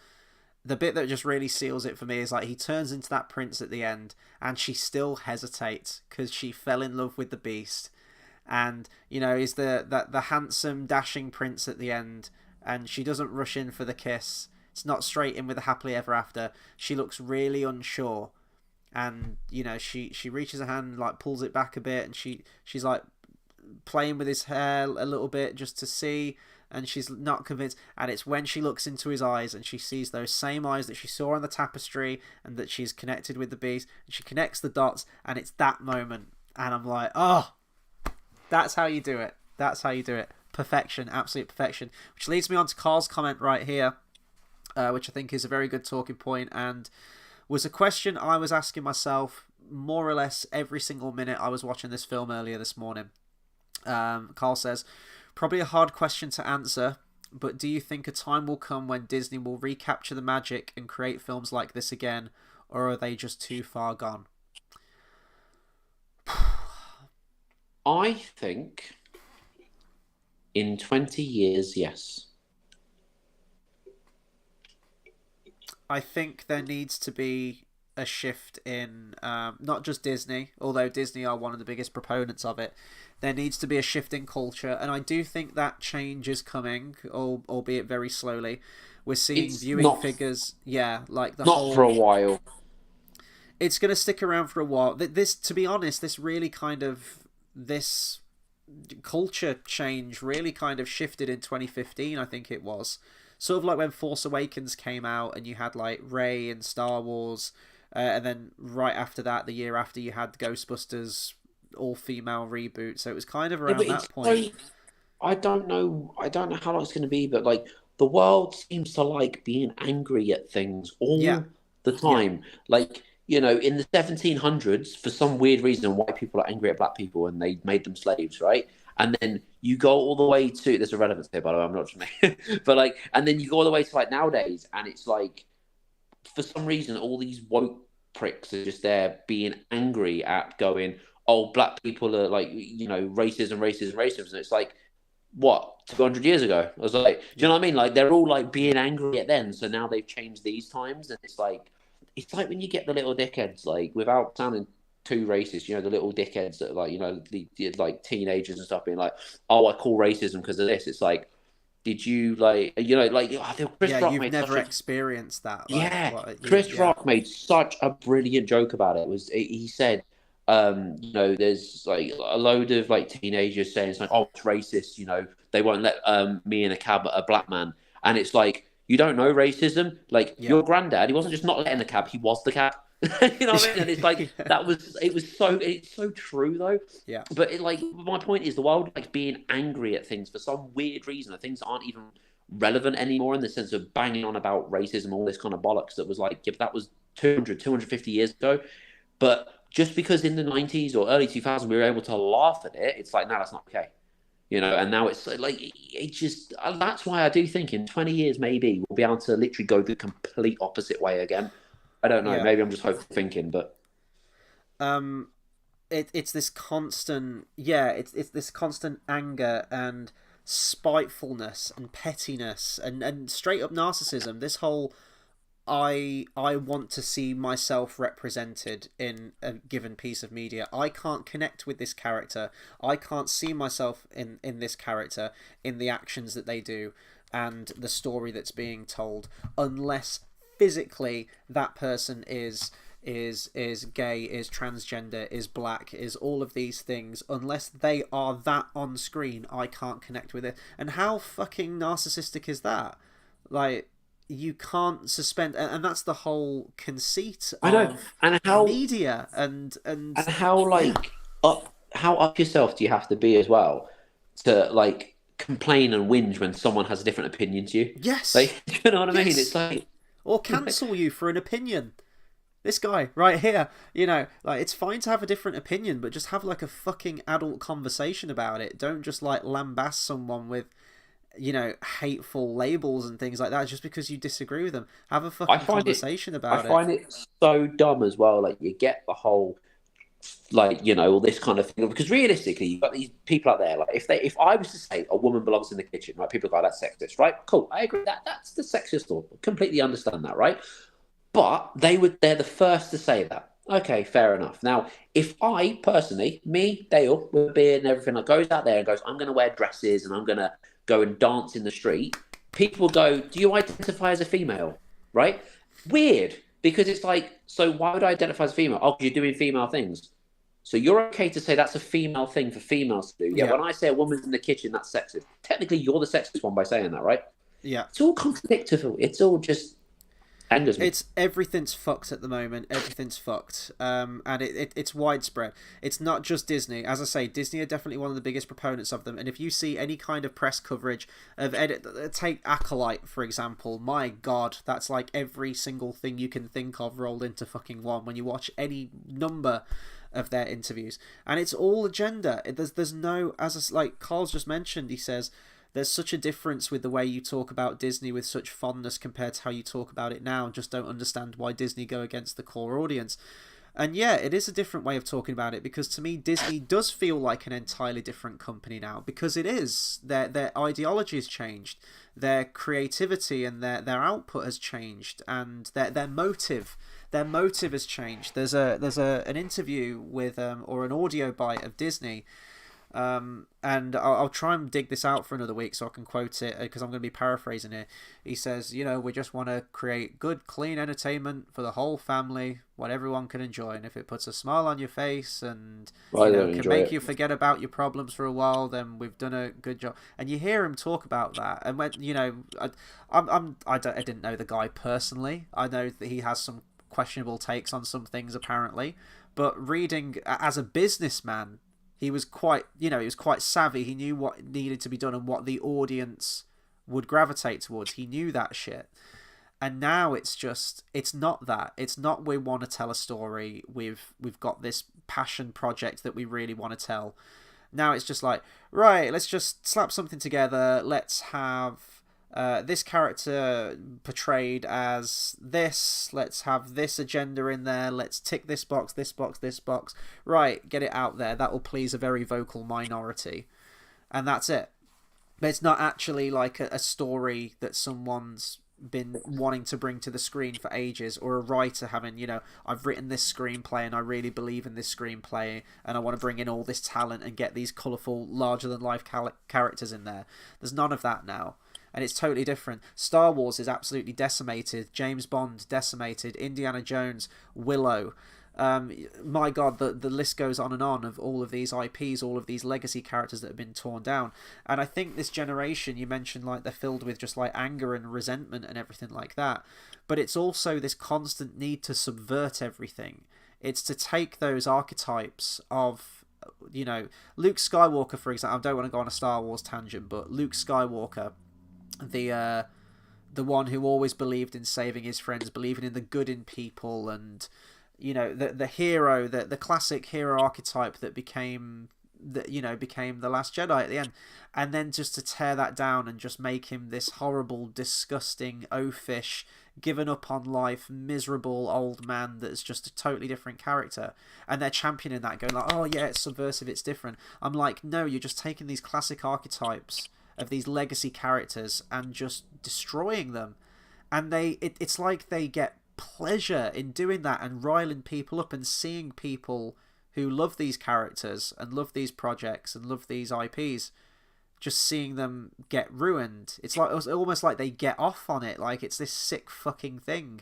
the bit that just really seals it for me is like he turns into that prince at the end, and she still hesitates because she fell in love with the beast, and is the handsome, dashing prince at the end, and she doesn't rush in for the kiss. It's not straight in with a happily ever after. She looks really unsure, and she reaches her hand, like pulls it back a bit, and she's like playing with his hair a little bit just to see, and she's not convinced, and it's when she looks into his eyes and she sees those same eyes that she saw on the tapestry, and that she's connected with the beast, and she connects the dots, and it's that moment, and I'm like, oh, that's how you do it. That's how you do it. Perfection, absolute perfection. Which leads me on to Carl's comment right here, which I think is a very good talking point, and was a question I was asking myself more or less every single minute I was watching this film earlier this morning. Carl says, probably a hard question to answer, but do you think a time will come when Disney will recapture the magic and create films like this again, or are they just too far gone? I think in 20 years, yes. I think there needs to be a shift in not just Disney, although Disney are one of the biggest proponents of it. There needs to be a shift in culture, and I do think that change is coming, albeit very slowly. We're seeing viewing figures, like the not whole. Not for a while. It's going to stick around for a while. This, to be honest, this culture change really kind of shifted in 2015, I think it was. Sort of like when Force Awakens came out, and you had like Rey and Star Wars, and then right after that, the year after, you had Ghostbusters all-female reboot. So it was kind of around that point. I don't know how long it's going to be, but like the world seems to like being angry at things all the time. Like, in the 1700s, for some weird reason, white people are angry at black people and they made them slaves, right? And then you go all the way to, there's a relevance here, by the way, I'm not just but like, and then you go all the way to like nowadays, and it's like, for some reason, all these woke pricks are just there being angry at going, oh, black people are like, racism. And it's like, what, 200 years ago? I was like, do you know what I mean? Like, they're all like being angry at then. So now they've changed these times. And it's like when you get the little dickheads, like, without sounding too racist, the little dickheads that are like, like teenagers and stuff being like, oh, I call racism because of this. It's like, did you Chris Rock you've made never experienced that. Chris Rock made such a brilliant joke about it. He said, there's like a load of like teenagers saying it's like, oh, it's racist. They won't let me in a cab, a black man, and it's like, you don't know racism. Like your granddad, he wasn't just not letting the cab; he was the cab. You know what I mean? And it's like it's so true though. Yeah. But my point is, the world likes being angry at things for some weird reason. Things aren't even relevant anymore in the sense of banging on about racism, all this kind of bollocks that was like, yeah, that was 250 years ago. But just because in the 90s or early 2000s we were able to laugh at it, it's like, no, that's not okay. And now it's like, it just, that's why I do think in 20 years maybe we'll be able to literally go the complete opposite way again. I don't know. Yeah. Maybe I'm just thinking, but it's this constant, it's this constant anger and spitefulness and pettiness and straight up narcissism. This whole I want to see myself represented in a given piece of media. I can't connect with this character. I can't see myself in this character, in the actions that they do and the story that's being told, unless physically that person is gay, is transgender, is black, is all of these things. Unless they are that on screen, I can't connect with it. And how fucking narcissistic is that? Like, you can't suspend, and that's the whole conceit I know, of and media and how yeah. like how up yourself do you have to be as well to like complain and whinge when someone has a different opinion to you? Yes, Like, you know what I mean? It's yes, like, or cancel you for an opinion. This guy right here, like it's fine to have a different opinion, but just have like a fucking adult conversation about it. Don't just like lambast someone with, hateful labels and things like that just because you disagree with them. Have a I fucking find it, conversation I about it. find it so dumb as well. Like, you get the whole like, all this kind of thing, because realistically you've got these people out there, like, if I was to say a woman belongs in the kitchen, right, people go, that's sexist, right? Cool, I agree, that's the sexist thought, completely understand that, right? But they're the first to say that. Okay, fair enough. Now, if I personally, me, Dale, with a beard and everything, like, goes out there and goes, I'm going to wear dresses and I'm going to go and dance in the street, people go, do you identify as a female? Right? Weird, because it's like, so why would I identify as a female? Oh, because you're doing female things. So you're okay to say that's a female thing for females to do. Yeah, Yeah, when I say a woman's in the kitchen, that's sexist. Technically, you're the sexist one by saying that, right? yeah. It's all contradictory. It's all just angers me. It's everything's fucked at the moment. Everything's fucked, and it's widespread. It's not just Disney. As I say, Disney are definitely one of the biggest proponents of them. And if you see any kind of press coverage of take Acolyte for example, my God, that's like every single thing you can think of rolled into fucking one. When you watch any number of their interviews, and it's all agenda. There's no, like Carl's just mentioned. He says, there's such a difference with the way you talk about Disney with such fondness compared to how you talk about it now, and just don't understand why Disney go against the core audience. And yeah, it is a different way of talking about it, because to me Disney does feel like an entirely different company now, because it is. Their ideology has changed, their creativity and their output has changed, and their motive has changed. There's an interview with or an audio bite of Disney, and I'll try and dig this out for another week so I can quote it, because I'm going to be paraphrasing it. He says, we just want to create good, clean entertainment for the whole family, what everyone can enjoy, and if it puts a smile on your face and can make you forget about your problems for a while, then we've done a good job. And you hear him talk about that, and when I didn't know the guy personally. I know that he has some questionable takes on some things apparently, but reading as a businessman, he was quite savvy. He knew what needed to be done and what the audience would gravitate towards. He knew that shit. And now it's not that. It's not, we want to tell a story. We've got this passion project that we really want to tell. Now it's just like, right, let's just slap something together. Let's have this character portrayed as this. Let's have this agenda in there. Let's tick this box, this box, this box. Right, get it out there. That will please a very vocal minority. And that's it. But it's not actually like a story that someone's been wanting to bring to the screen for ages, or a writer having, I've written this screenplay and I really believe in this screenplay and I want to bring in all this talent and get these colourful, larger-than-life characters in there. There's none of that now. And it's totally different. Star Wars is absolutely decimated. James Bond decimated. Indiana Jones, Willow. My God, the list goes on and on of all of these IPs, all of these legacy characters that have been torn down. And I think this generation, you mentioned, like, they're filled with just like anger and resentment and everything like that. But it's also this constant need to subvert everything. It's to take those archetypes of, Luke Skywalker, for example. I don't want to go on a Star Wars tangent, but Luke Skywalker, the one who always believed in saving his friends, believing in the good in people, and the hero, the classic hero archetype that became the Last Jedi at the end, and then just to tear that down and just make him this horrible, disgusting, oafish, given up on life, miserable old man that's just a totally different character, and they're championing that, going like, oh yeah, it's subversive, it's different. I'm like, no, you're just taking these classic archetypes of these legacy characters and just destroying them, and it's like they get pleasure in doing that and riling people up, and seeing people who love these characters and love these projects and love these IPs, just seeing them get ruined. It's almost like they get off on it, like it's this sick fucking thing.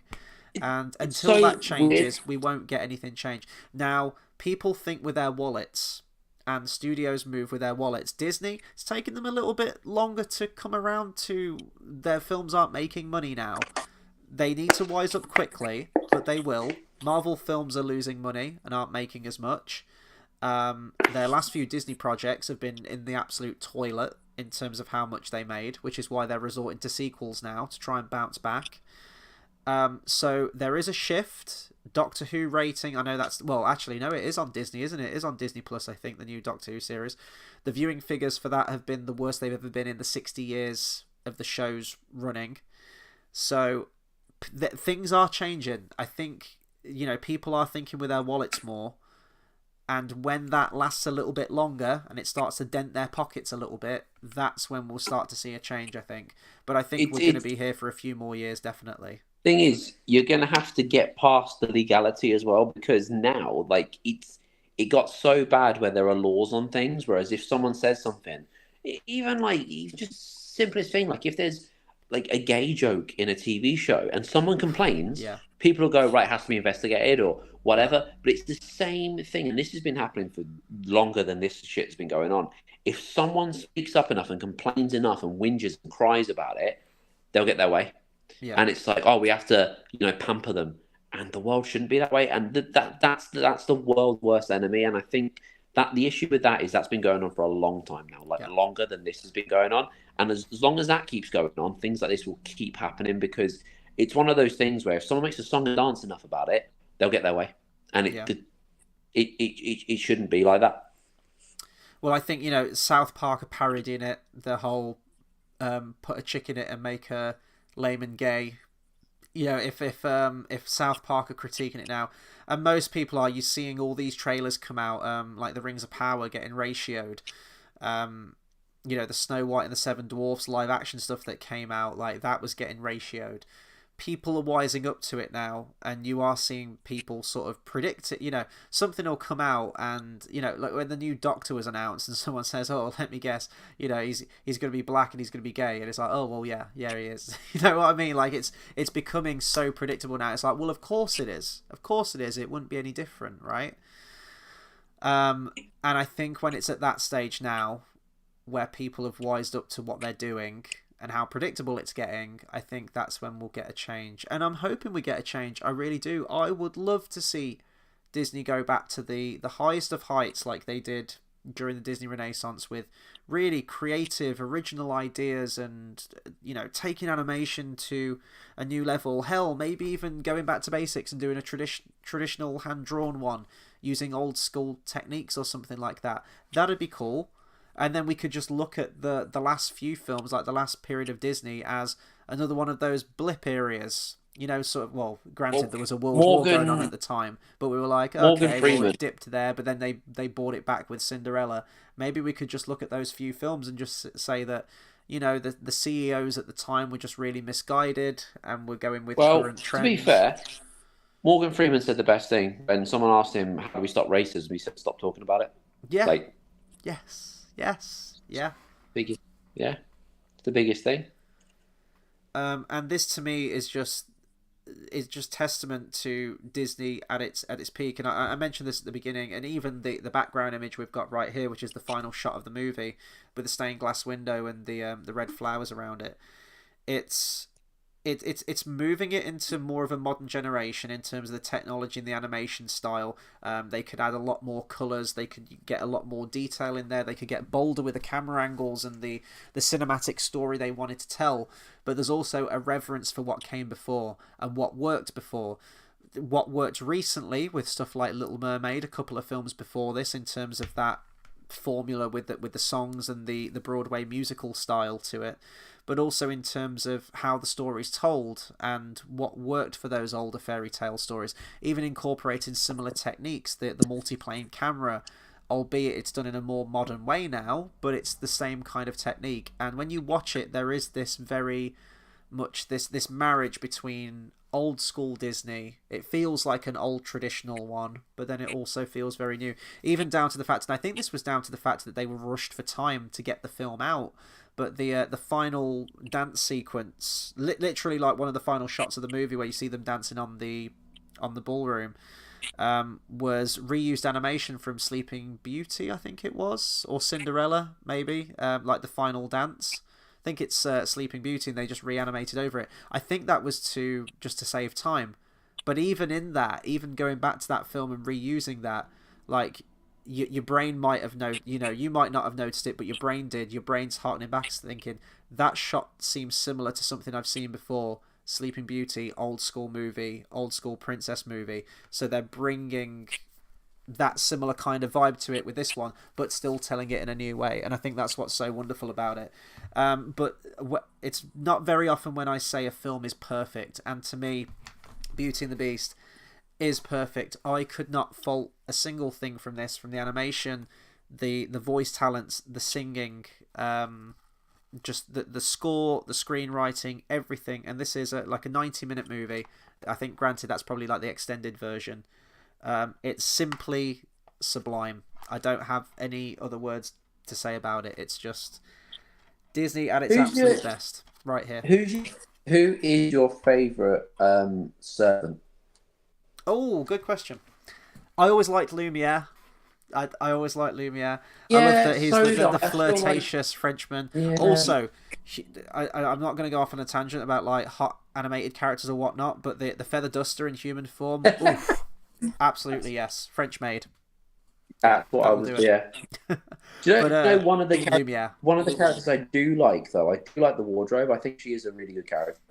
And until that changes, we won't get anything changed. Now, people think with their wallets, and studios move with their wallets. Disney, it's taken them a little bit longer to come around to their films aren't making money now. They need to wise up quickly, but they will. Marvel films are losing money and aren't making as much. Their last few Disney projects have been in the absolute toilet in terms of how much they made, which is why they're resorting to sequels now to try and bounce back. So there is a shift. Doctor Who rating, I know that's... Well, actually, no, it is on Disney, isn't it? It is on Disney Plus, I think, the new Doctor Who series. The viewing figures for that have been the worst they've ever been in the 60 years of the show's running. So things are changing. I think, people are thinking with their wallets more. And when that lasts a little bit longer and it starts to dent their pockets a little bit, that's when we'll start to see a change, I think. But I think we're going to be here for a few more years, definitely. Thing is, you're going to have to get past the legality as well, because now, it got so bad where there are laws on things, whereas if someone says something, even just simplest thing, like if there's a gay joke in a TV show and someone complains, people will go, right, it has to be investigated or whatever. But it's the same thing, and this has been happening for longer than this shit's been going on. If someone speaks up enough and complains enough and whinges and cries about it, they'll get their way. Yeah. And it's like, oh, we have to, pamper them, and the world shouldn't be that way. And that's the world's worst enemy. And I think that the issue with that is that's been going on for a long time now, longer than this has been going on. And as long as that keeps going on, things like this will keep happening, because it's one of those things where if someone makes a song and dance enough about it, they'll get their way. And it shouldn't be like that. Well, I think, South Park are parodying it, the whole put a chick in it and make her lame and gay. If South Park are critiquing it now, and most people are, you're seeing all these trailers come out, like the Rings of Power getting ratioed, the Snow White and the Seven Dwarfs live action stuff that came out, like that was getting ratioed. People are wising up to it now, and you are seeing people sort of predict it. Something will come out, and like when the new Doctor was announced, and someone says, "Oh, let me guess, he's going to be black and he's going to be gay," and it's like, "Oh, well, yeah, he is." You know what I mean? Like it's becoming so predictable now. It's like, well, of course it is. Of course it is. It wouldn't be any different, right? And I think when it's at that stage now, where people have wised up to what they're doing and how predictable it's getting, I think that's when we'll get a change. And I'm hoping we get a change. I really do. I would love to see Disney go back to the highest of heights like they did during the Disney Renaissance, with really creative, original ideas and, taking animation to a new level. Hell, maybe even going back to basics and doing a traditional hand-drawn one using old school techniques or something like that. That'd be cool. And then we could just look at the last few films, like the last period of Disney, as another one of those blip areas. Well, granted, there was a world war going on at the time, but we were like, okay, well, it dipped there, but then they brought it back with Cinderella. Maybe we could just look at those few films and just say that, the CEOs at the time were just really misguided, and we're going with current trends. To be fair, Morgan Freeman said the best thing when someone asked him, how do we stop racism? He said, stop talking about it. Yeah. Yes. Yeah. It's the biggest thing. And this to me is just testament to Disney at its peak. And I mentioned this at the beginning, and even the background image we've got right here, which is the final shot of the movie with the stained glass window and the red flowers around it. It's moving it into more of a modern generation in terms of the technology and the animation style. They could add a lot more colours. They could get a lot more detail in there. They could get bolder with the camera angles and the cinematic story they wanted to tell. But there's also a reverence for what came before and what worked before. What worked recently with stuff like Little Mermaid, a couple of films before this, in terms of that formula with the songs and the Broadway musical style to it, but also in terms of how the story's told and what worked for those older fairy tale stories, even incorporating similar techniques, the multi-plane camera, albeit it's done in a more modern way now, but it's the same kind of technique. And when you watch it, there is this very much this marriage between old school Disney. It feels like an old traditional one, but then it also feels very new, even down to the fact, and I think this was down to the fact that they were rushed for time to get the film out, but the final dance sequence, literally like one of the final shots of the movie where you see them dancing on the ballroom, was reused animation from Sleeping Beauty, I think it was, or Cinderella, maybe, like the final dance. I think it's Sleeping Beauty, and they just reanimated over it. I think that was just to save time. But even in that, even going back to that film and reusing that, like your brain might have you might not have noticed it, but your brain did. Your brain's harkening back, thinking that shot seems similar to something I've seen before. Sleeping Beauty, old school movie, old school princess movie. So they're bringing that similar kind of vibe to it with this one, but still telling it in a new way. And I think that's what's so wonderful about it. But it's not very often when I say a film is perfect, and to me, Beauty and the Beast is perfect. I could not fault a single thing from this, from the animation, the voice talents, the singing, just the score, the screenwriting, everything. And this is like a 90-minute movie. I think, granted, that's probably like the extended version. It's simply sublime. I don't have any other words to say about it. It's just Disney at its absolute best right here. Who is your favourite servant? Oh, good question. I always liked Lumiere. I always liked Lumiere. Yeah, I love that he's so the flirtatious Frenchman. Yeah. Also, I'm not going to go off on a tangent about like hot animated characters or whatnot, but the feather duster in human form, oof, absolutely yes, French made. That's what I was. Yeah. Do you know one of the characters I do like though? I do like the wardrobe. I think she is a really good character.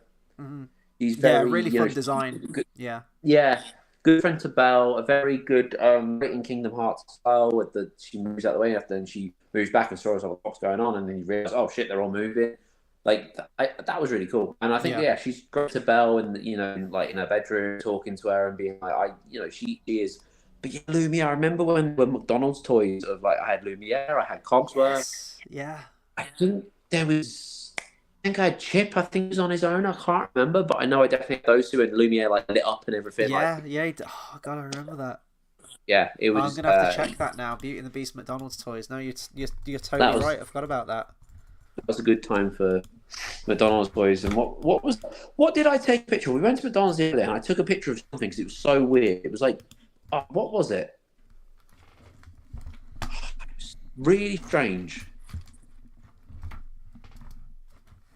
Mm-hmm. He's very really fun design. Good, yeah. Good friend to Belle. A very good in Kingdom Hearts style. With she moves out of the way after, and she moves back and shows what's going on, and then you realize, oh shit, they're all moving. Like that was really cool. And I think she's great to Belle, and like in her bedroom, talking to her and being like, she is. But yeah, Lumiere. I remember when McDonald's toys of like I had Lumiere, I had Cogsworth. Yes. Yeah. I think I had Chip. I think he was on his own. I can't remember, but I know I definitely had those two, and Lumiere like lit up and everything. Yeah, oh god, I remember that. Yeah, it was. I'm gonna have to check that now. Beauty and the Beast McDonald's toys. No, you're totally right. I forgot about that. That was a good time for McDonald's toys. And what did I take a picture of? We went to McDonald's the other day, and I took a picture of something because it was so weird. It was like, what was it? It was really strange.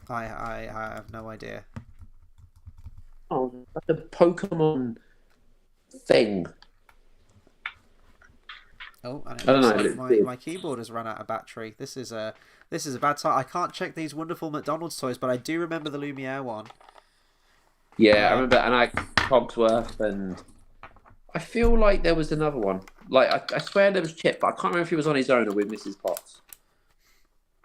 I have no idea. Oh, like a Pokemon thing. Oh, and it looks like my keyboard has run out of battery. This is a bad time. I can't check these wonderful McDonald's toys, but I do remember the Lumiere one. Yeah, I remember, and I Cogsworth, and I feel like there was another one. Like I swear there was Chip, but I can't remember if he was on his own or with Mrs. Potts.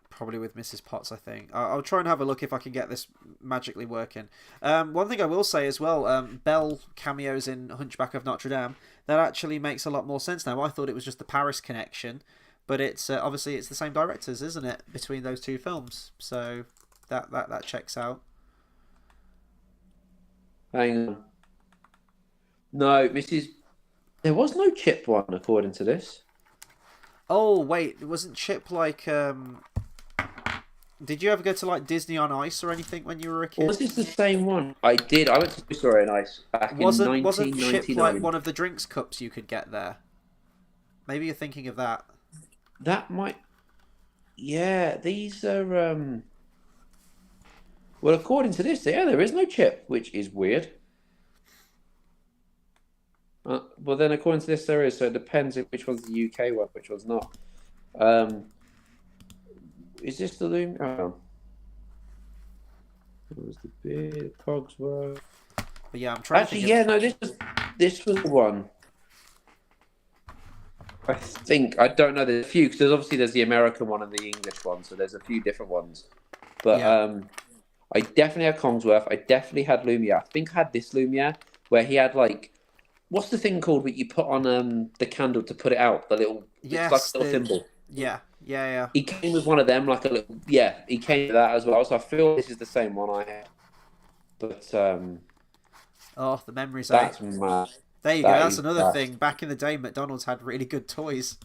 Probably with Mrs. Potts, I think. I'll try and have a look if I can get this magically working. One thing I will say as well, Belle cameos in Hunchback of Notre Dame. That actually makes a lot more sense now. I thought it was just the Paris connection, but it's obviously it's the same directors, isn't it, between those two films? So that checks out. Hang on. No, there was no Chip one according to this. Oh wait, wasn't Chip like? Did you ever go to like Disney on Ice or anything when you were a kid? Was this the same one? I did. I went to Toy Story on Ice back in 1999. Wasn't Chip like one of the drinks cups you could get there? Maybe you're thinking of that. That might. Yeah, these are. Well, according to this, there is no Chip, which is weird. Well, then according to this, there is. So it depends if which one's the UK one, which one's not. Is this the Loom? Oh. It was the big Cogsworth. But yeah, I'm trying. Actually, no, this was the one. I think I don't know. There's a few because there's the American one and the English one, so there's a few different ones. But I definitely had Cogsworth. I definitely had Lumiere. I think I had this Lumiere where he had like, what's the thing called that you put on the candle to put it out? The little, it's like a little thimble. Yeah. He came with one of them, like a little. Yeah, he came with that as well. So I feel this is the same one I had. But oh, the memories. That's mad. There you go. That's another thing. Back in the day, McDonald's had really good toys.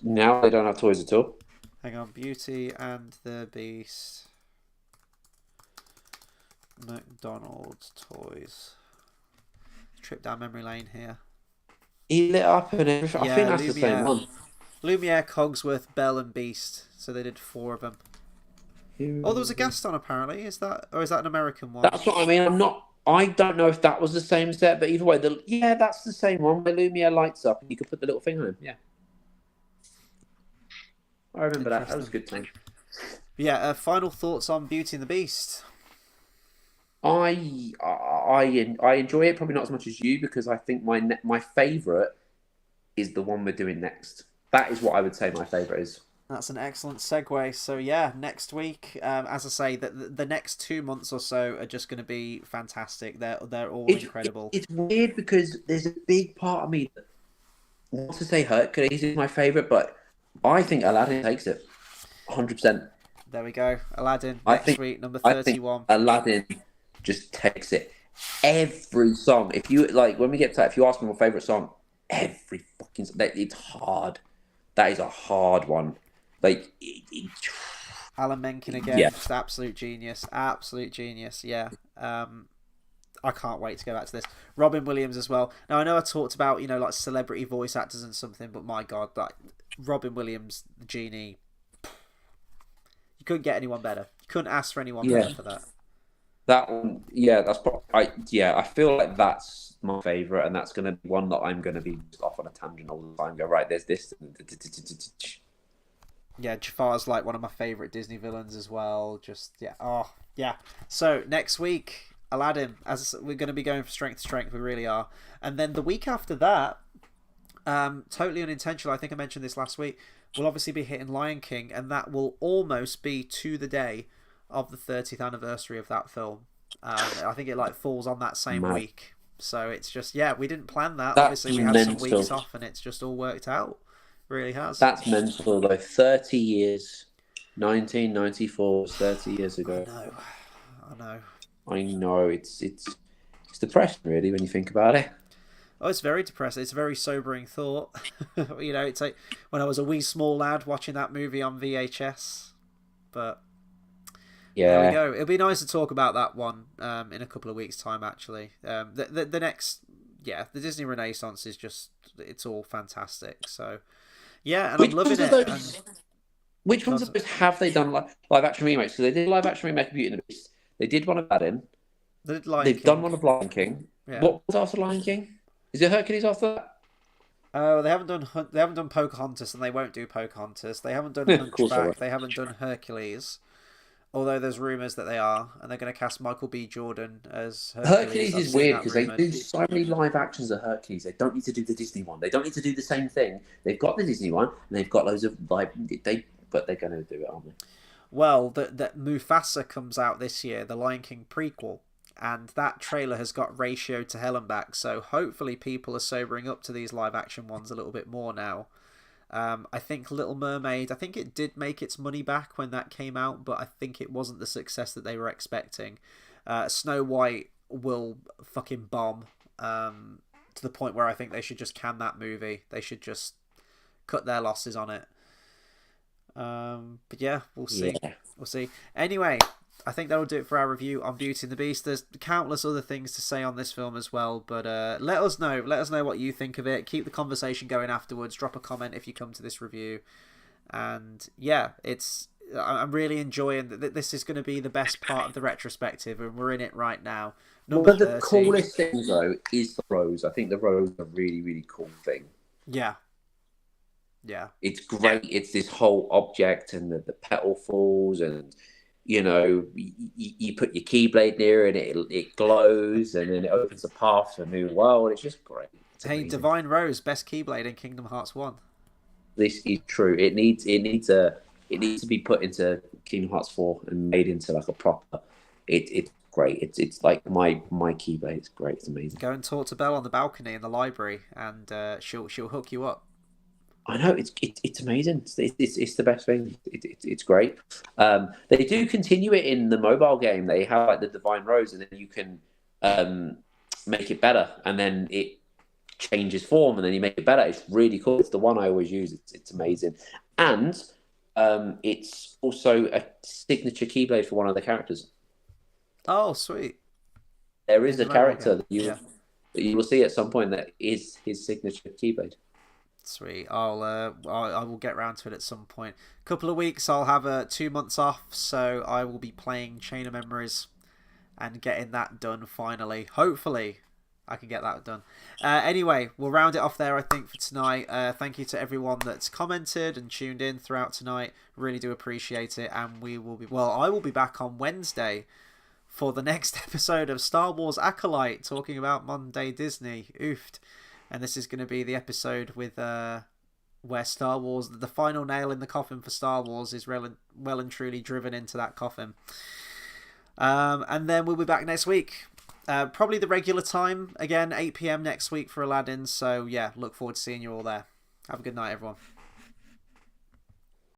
Now they don't have toys at all. Hang on, Beauty and the Beast. McDonald's toys. Trip down memory lane here. He lit up and everything. I think Yeah, that's the same Lumiere, one. Lumiere, Cogsworth, Bell, and Beast. So they did 4 of them. Oh, there was a Who- Gaston apparently. Is that an American one? That's what I mean. I'm not. I don't know if that was the same set, but either way, yeah, that's the same one where Lumiere lights up and you could put the little thing on him. Yeah, I remember that. That was a Interesting. good thing. Yeah. Final thoughts on Beauty and the Beast. I enjoy it probably not as much as you because I think my favorite is the one we're doing next. That is what I would say my favorite is. That's an excellent segue. So yeah, next week, as I say, the next 2 months or so are just going to be fantastic. They're all incredible. It's weird because there's a big part of me that wants to say Hercules is my favorite, but I think Aladdin takes it 100%. There we go. Aladdin I next think week, number I think 31. Aladdin just takes it. Every song, if you like, when we get to that, if you ask me my favorite song, every fucking it's hard. That is a hard one. Like, Alan Menken again, yeah, just absolute genius, absolute genius. Yeah. I can't wait to go back to this. Robin Williams as well. Now I know I talked about like celebrity voice actors and something, but my God, like Robin Williams, the genie, you couldn't get anyone better. You couldn't ask for anyone better for that. that one, yeah, that's probably, I feel like that's my favorite, and that's gonna be one that I'm gonna be off on a tangent all the time. Go right, there's this. Yeah, Jafar's like one of my favorite Disney villains as well. Just yeah, oh yeah. So next week, Aladdin. As we're going to be going from strength to strength, we really are. And then the week after that, totally unintentional. I think I mentioned this last week. We'll obviously be hitting Lion King, and that will almost be to the day of the 30th anniversary of that film. I think it like falls on that same Mad. week. So it's just yeah, we didn't plan that. That's Obviously, we had some mental. weeks off, and it's just all worked out. Really has. That's mental though. 30 years. 1994 was 30 years I ago. know. I know. I know it's depressing really when you think about it. Oh, it's very depressing. It's a very sobering thought. It's like when I was a wee small lad watching that movie on VHS. But there we Yeah, go. It'll be nice to talk about that one in a couple of weeks' time. Actually, the next, the Disney Renaissance is it's all fantastic. So yeah, and which I'm loving ones of it. those? Which ones of those have they done live action remakes? So they did live action remake of Beauty and the Beast. They did one of Aladdin. The Lion They've King. done one of Lion King. Yeah. What was after Lion King? Is it Hercules after that? Oh, they haven't done Pocahontas, and they won't do Pocahontas. They haven't done Of course they Hunchback. won't. They haven't done Hercules. Although there's rumours that they are, and they're going to cast Michael B. Jordan as Hercules I've is seen weird that because they rumoured. do so many live actions of Hercules. They don't need to do the Disney one. They don't need to do the same thing. They've got the Disney one, and they've got loads of but they're going to do it, aren't they? Well, that Mufasa comes out this year, the Lion King prequel, and that trailer has got ratio to hell and back. So hopefully people are sobering up to these live action ones a little bit more now. I think Little Mermaid, I think it did make its money back when that came out, but I think it wasn't the success that they were expecting. Snow White will fucking bomb to the point where I think they should just can that movie. They should just cut their losses on it. But yeah, we'll see. Yeah. We'll see. Anyway, I think that'll do it for our review on Beauty and the Beast. There's countless other things to say on this film as well, but let us know. Let us know what you think of it. Keep the conversation going afterwards. Drop a comment if you come to this review. And yeah, I'm really enjoying that. This is going to be the best part of the retrospective, and we're in it right now. One of the coolest things though is the rose. I think the rose is a really, really cool thing. Yeah. Yeah. It's great. It's this whole object, and the petal falls, and you put your keyblade near it, and it glows, and then it opens a path to a new world. It's just great. Hey, Divine Rose, best keyblade in Kingdom Hearts 1. This is true. It needs to be put into Kingdom Hearts 4 and made into like a proper. It's great. It's like my keyblade. It's great. It's amazing. Go and talk to Belle on the balcony in the library, and she'll hook you up. I know it's amazing. It's the best thing. It's great. They do continue it in the mobile game. They have like the Divine Rose, and then you can make it better, and then it changes form, and then you make it better. It's really cool. It's the one I always use. It's amazing, and it's also a signature keyblade for one of the characters. Oh, sweet. There is a character that you. Yeah. But you will see at some point that is his signature keyblade. Sweet. I will get round to it at some point. Couple of weeks. I'll have 2 months off, so I will be playing Chain of Memories and getting that done finally. Hopefully, I can get that done. Anyway, we'll round it off there, I think, for tonight. Thank you to everyone that's commented and tuned in throughout tonight. Really do appreciate it. And I will be back on Wednesday for the next episode of Star Wars Acolyte, talking about Monday Disney. Oofed. And this is going to be the episode with where Star Wars, the final nail in the coffin for Star Wars, is well and truly driven into that coffin. And then we'll be back next week. Probably the regular time, again, 8 p.m. next week for Aladdin. So, yeah, look forward to seeing you all there. Have a good night, everyone.